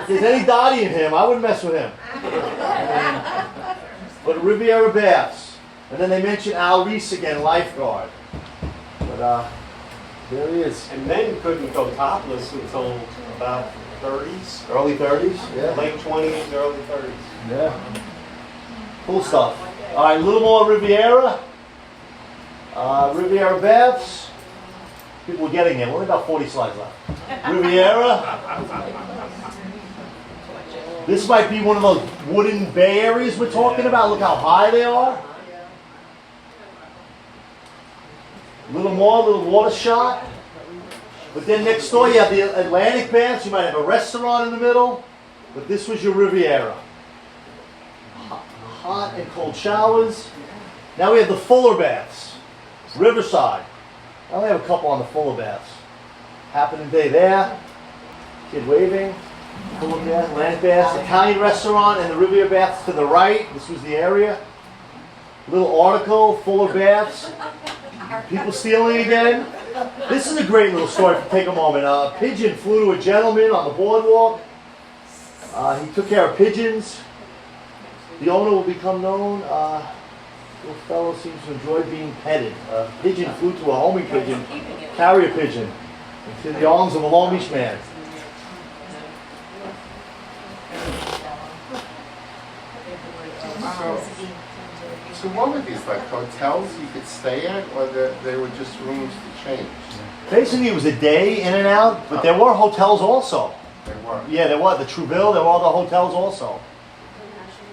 if there's any Dottie in him, I wouldn't mess with him. But Riviera Baths. And then they mentioned Al Reese again, lifeguard. But, there he is. And men couldn't go topless until about 30s, Early 30s? Yeah. late 20s, early 30s. Yeah. Cool stuff. All right, a little more Riviera. Riviera Baths. People are getting there. We're only about 40 slides left. Riviera. This might be one of those wooden bay areas we're talking about. Look how high they are. A little more, a little water shot. But then next door you have the Atlantic Baths. You might have a restaurant in the middle. But this was your Riviera. Hot and cold showers. Now we have the Fuller Baths. Riverside. I only have a couple on the Fuller Baths. Happening day there. Kid waving. Fuller Baths, Atlantic Baths, Italian restaurant, and the Riviera Baths to the right. This was the area. Little article, Fuller Baths. People stealing again. This is a great little story. Take a moment. A pigeon flew to a gentleman on the boardwalk. He took care of pigeons. The owner will become known. Little fellow seems to enjoy being petted. A pigeon flew to a homing pigeon, carrier pigeon, into the arms of a Long Beach man. So what were these, like hotels you could stay at, or they were just rooms to change? Basically, it was a day in and out, but there were hotels also. They were. Yeah, there were. The Trouville, there were all the hotels also.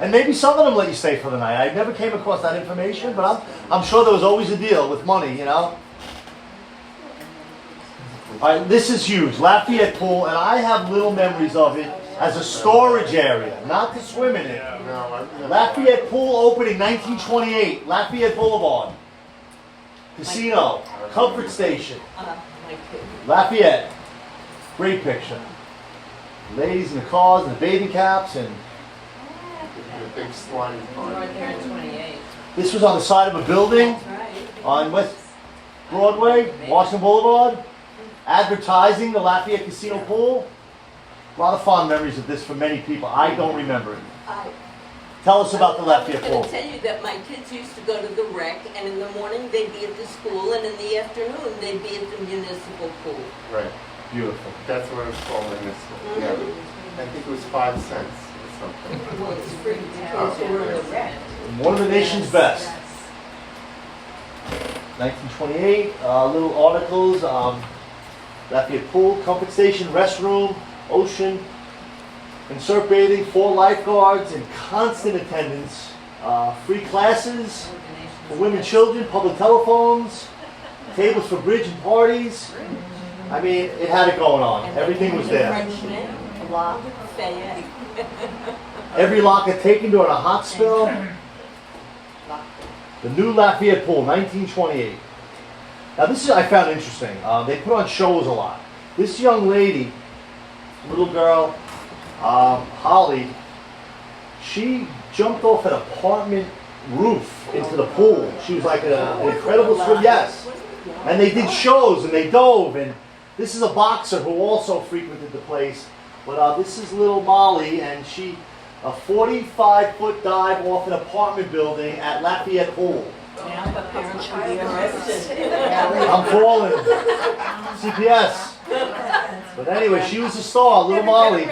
And maybe some of them let you stay for the night. I never came across that information, but I'm sure there was always a deal with money, you know? All right, this is huge. Lafayette Pool, and I have little memories of it as a storage area, not to swim in it. No, Lafayette Pool opening 1928, Lafayette Boulevard. Casino, comfort station. Lafayette. Great picture. Ladies in the cars and the bathing caps, and the big slime pond. Right there in 28. this was on the side of a building Right. on West Broadway, Washington Boulevard. advertising the Lafayette Casino Pool. A lot of fond memories of this for many people. I don't remember it. Tell us about the Lafayette I Pool. was going to tell you that my kids used to go to the rec, and in the morning they'd be at the school, and in the afternoon they'd be at the municipal pool. Right. Beautiful. That's what it's called in this one. Yeah. I think it was 5 cents or something. Well, it's free to Oh, kids who are in the rec. One of the nation's best. 1928, little articles, Lafayette Pool, comfort station, restroom, ocean, insert bathing, 4 lifeguards in constant attendance, free classes for women and children, public telephones, tables for bridge and parties. I mean, it had it going on. Everything was there. Frenchman, Block, Fayette. Every locker taken during a hot spell. The new Lafayette Pool, 1928. Now this is, I found interesting. They put on shows a lot. This young lady, little girl, Holly, she jumped off an apartment roof into the pool. She was like an incredible swim, yes. And they did shows and they dove. And this is a boxer who also frequented the place. But this is little Molly, and she, a 45-foot dive off an apartment building at Lafayette Pool. Now the parents should be arrested. I'm calling CPS. But anyway, she was a star, little Molly.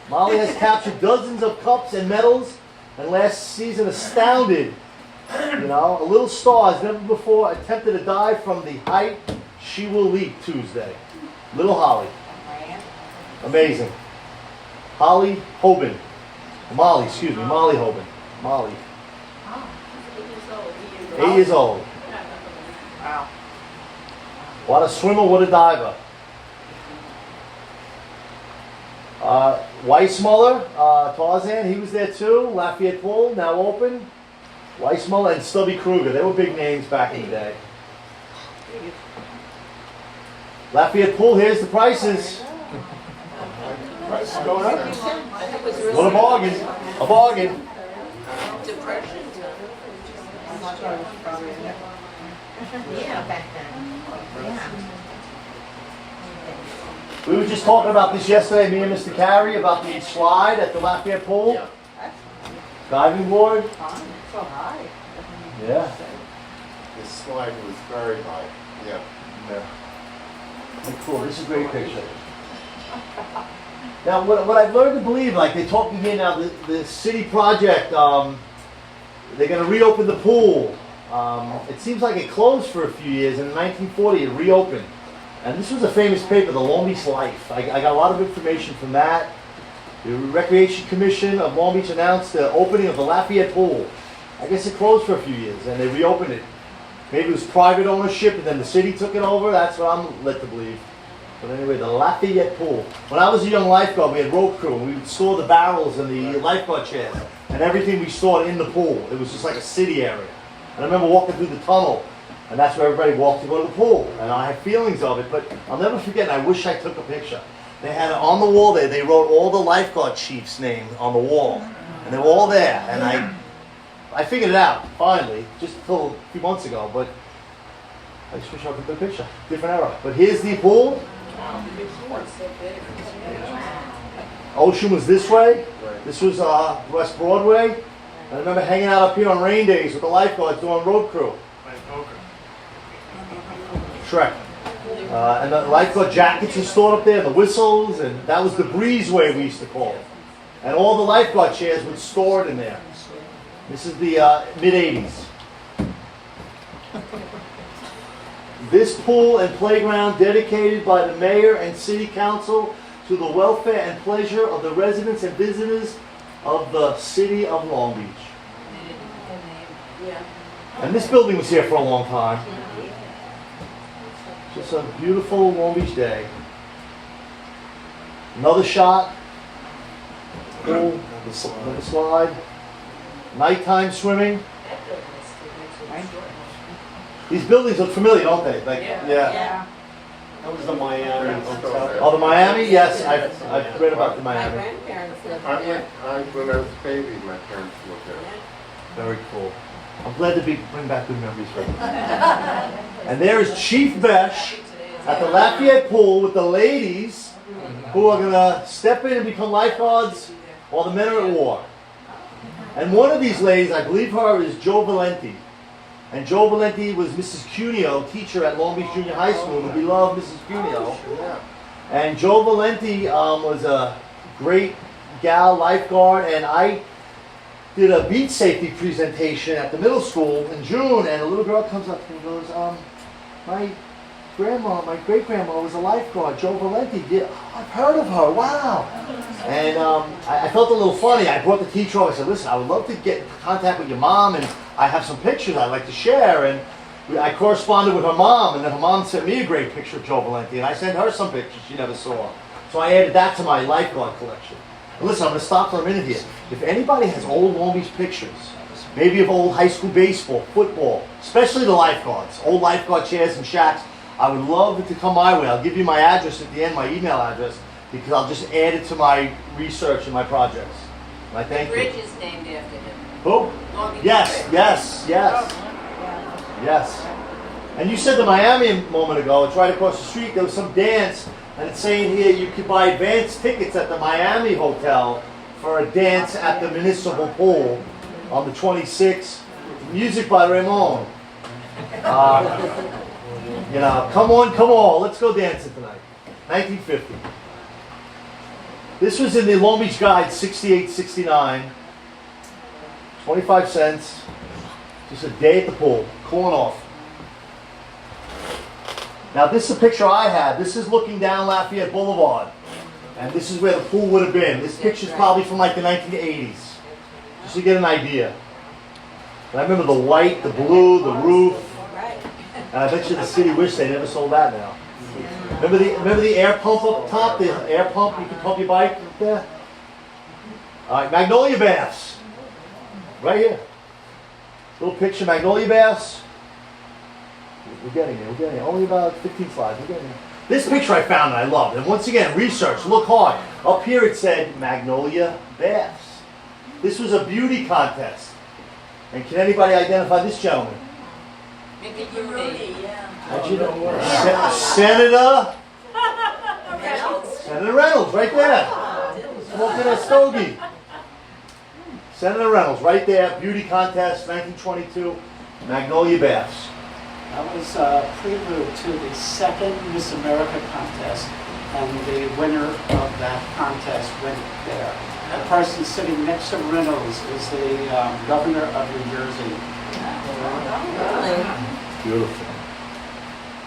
Molly has captured dozens of cups and medals, and last season astounded. You know, a little star has never before attempted a dive from the height she will leap Tuesday. Little Holly. Amazing. Holly Hoban. Molly, excuse me, Molly Hoban. Molly. 8 years old. Wow. What a swimmer, what a diver. Weissmuller, Tarzan, he was there too. Lafayette Pool, now open. Weissmuller and Stubby Kruger, they were big names back in the day. Lafayette Pool, here's the prices. Price is going up. What a bargain. A bargain. Depression. Yeah, back then. Yeah. We were just talking about this yesterday, me and Mr. Carey, about the slide at the Lafayette Pool. Yeah. Diving board. So high. Yeah. The slide was very high. Yeah. Cool, this is a great picture. Now, what I've learned to believe, like they're talking here now, the city project, they're going to reopen the pool. It seems like it closed for a few years, and in 1940 it reopened. And this was a famous paper, the Long Beach Life. I got a lot of information from that. The Recreation Commission of Long Beach announced the opening of the Lafayette Pool. I guess it closed for a few years, and they reopened it. Maybe it was private ownership, and then the city took it over. That's what I'm led to believe. But anyway, the Lafayette Pool. When I was a young lifeguard, we had rope crew, and we would store the barrels and the lifeguard chairs, and everything we stored in the pool. It was just like a city area. And I remember walking through the tunnel, and that's where everybody walked to go to the pool. And I have feelings of it, but I'll never forget, and I wish I took a picture. They had it on the wall there, they wrote all the lifeguard chiefs' names on the wall. And they were all there, and I figured it out, finally, just until a few months ago, but I just wish I could take a picture. Different era. But here's the pool. Ocean was this way. This was West Broadway. And I remember hanging out up here on rain days with the lifeguards doing road crew. Shrek. And the lifeguard jackets were stored up there, the whistles, and that was the breezeway we used to call it. And all the lifeguard chairs were stored in there. This is the mid-'80s. This pool and playground dedicated by the mayor and city council to the welfare and pleasure of the residents and visitors of the city of Long Beach. And this building was here for a long time. Just a beautiful Long Beach day. Another shot. Pool, another slide. Nighttime swimming. These buildings look familiar, don't they? Like, yeah. That was the Miami hotel. Oh, the Miami? Yes, I've read about the My Miami. grandparents lived When there. I was a baby, my parents lived there. Very cool. I'm glad to bring back good memories for you. And there is Chief Besh at the Lafayette Pool with the ladies who are gonna step in and become lifeguards while the men are at war. And one of these ladies, I believe her is Jo Valenti. And Jo Valenti was Mrs. Cuneo, teacher at Long Beach Junior High School. And we love Mrs. Cuneo. And Jo Valenti was a great gal lifeguard, and I did a beach safety presentation at the middle school in June, and a little girl comes up and goes, my great grandma was a lifeguard, Jo Valenti. I've heard of her, wow. And I felt a little funny. I brought the teacher over. I said, listen, I would love to get in contact with your mom, and I have some pictures I'd like to share. And I corresponded with her mom, and then her mom sent me a great picture of Jo Valenti, and I sent her some pictures she never saw. So I added that to my lifeguard collection. And listen, I'm going to stop for a minute here. If anybody has old Long Beach pictures, maybe of old high school baseball, football, especially the lifeguards, old lifeguard chairs and shacks, I would love it to come my way. I'll give you my address at the end, my email address, because I'll just add it to my research and my projects. And I thank you. The bridge is named after him. Who? Long Beach Yes, Bridge. yes, yes. Yes. And you said the Miami a moment ago, it's right across the street, there was some dance, and it's saying here you could buy advance tickets at the Miami Hotel for a dance at the municipal pool on the 26th. Music by Ramon. You know, come on, let's go dancing tonight. 1950. This was in the Long Beach Guide, 68-69. 25 cents. Just a day at the pool, cooling off. Now this is a picture I had. This is looking down Lafayette Boulevard. And this is where the pool would have been. This picture's probably from like the 1980s. Just to get an idea. And I remember the white, the blue, the roof. And I bet you the city wish they never sold that now. Remember the air pump up top? The air pump, you can pump your bike up there? Alright, Magnolia Baths. Right here. Little picture, Magnolia Baths. We're getting there. Only about 15 slides, we're getting there. This picture I found and I loved. And once again, research, look hard. Up here it said Magnolia Baths. This was a beauty contest. And can anybody identify this gentleman? Mickey Rooney, yeah. How'd you know? Senator Reynolds, right there. Smoking a stogie. Senator Reynolds, right there. Beauty contest, 1922. Magnolia Baths. That was a prelude to the second Miss America contest, and the winner of that contest went there. The person sitting next to Reynolds is the governor of New Jersey. Beautiful.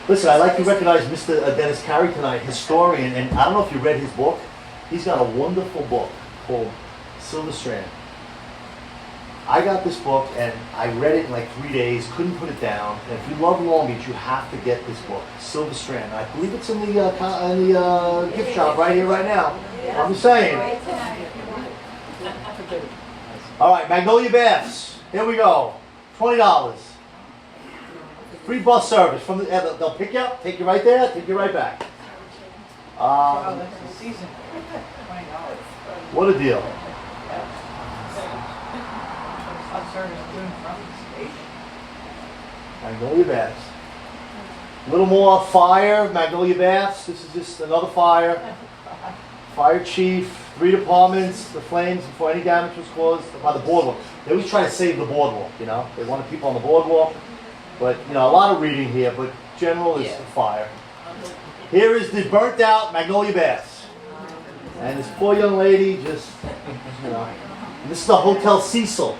Listen, I'd like to recognize Mr. Dennis Carey tonight, historian, and I don't know if you read his book. He's got a wonderful book called Silver Strand. I got this book and I read it in like 3 days, couldn't put it down. And if you love Long Beach, you have to get this book, Silver Strand. I believe it's in the gift shop right here, right now. I'm just saying. All right, Magnolia Baths. Here we go. $20. Free bus service from the. They'll pick you up, take you right there, take you right back. What a deal. Magnolia Baths. A little more fire, Magnolia Baths. This is just another fire. Fire chief, 3 departments, the flames before any damage was caused by the boardwalk. They always try to save the boardwalk, you know. They wanted people on the boardwalk. But, you know, a lot of reading here, but general is fire. Here is the burnt out Magnolia Baths. And this poor young lady just, you know. And this is the Hotel Cecil.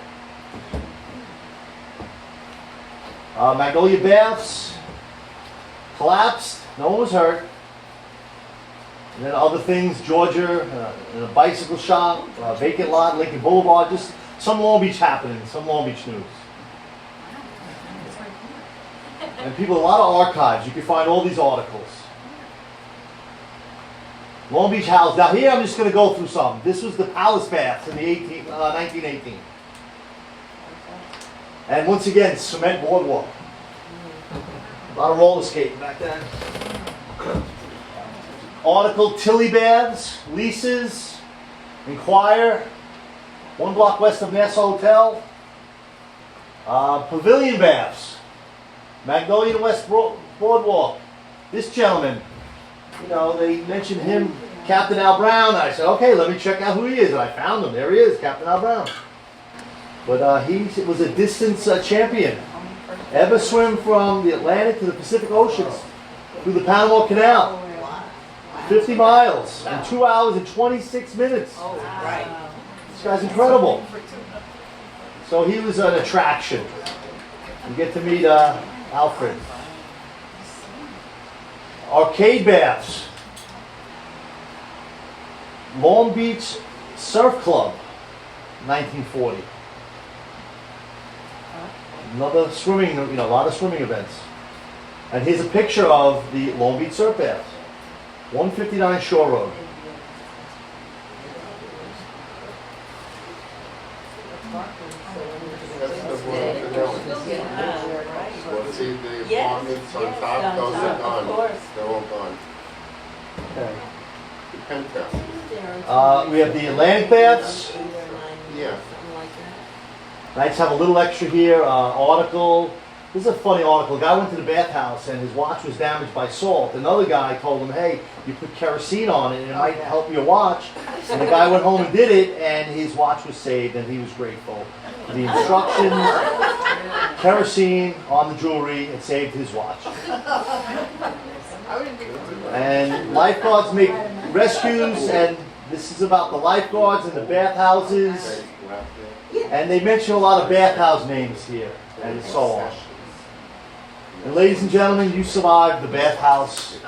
Magnolia Baths collapsed. No one was hurt. And then other things, Georgia, and a bicycle shop, vacant lot, Lincoln Boulevard, just some Long Beach happening, some Long Beach news. And people, a lot of archives. You can find all these articles. Long Beach House. Now here I'm just going to go through some. This was the Palace Baths in the 1918. And once again, cement boardwalk. A lot of roller skating back then. Article, Tilly Baths, leases, Inquire, 1 block west of Nassau Hotel. Pavilion Baths, Magnolia West Boardwalk, This gentleman, you know, they mentioned him, Captain Al Brown. I said, okay, let me check out who he is. And I found him. There he is, Captain Al Brown. But he was a distance champion. Ever swim from the Atlantic to the Pacific Oceans through the Panama Canal. 50 miles in 2 hours and 26 minutes. Oh, right. This guy's incredible. So he was an attraction. You get to meet Alfred. Arcade baths. Long Beach Surf Club, 1940. Another swimming, you know, a lot of swimming events. And here's a picture of the Long Beach Surf Baths. 159 Shore Road. That's the one of the villages. Well, see, the Yes, apartments on yes, top, on those top, are of gone. course. They're all gone. Okay. The penthouses. We have the Atlantic baths. Yeah. Something like that. Nice to have a little extra here. Article. This is a funny article. A guy went to the bathhouse and his watch was damaged by salt. Another guy told him, hey, you put kerosene on it and it might help your watch. And the guy went home and did it and his watch was saved and he was grateful. The instructions, kerosene on the jewelry, it saved his watch. And lifeguards make rescues, and this is about the lifeguards and the bathhouses. And they mention a lot of bathhouse names here, and so on. And ladies and gentlemen, you survived the bathhouse.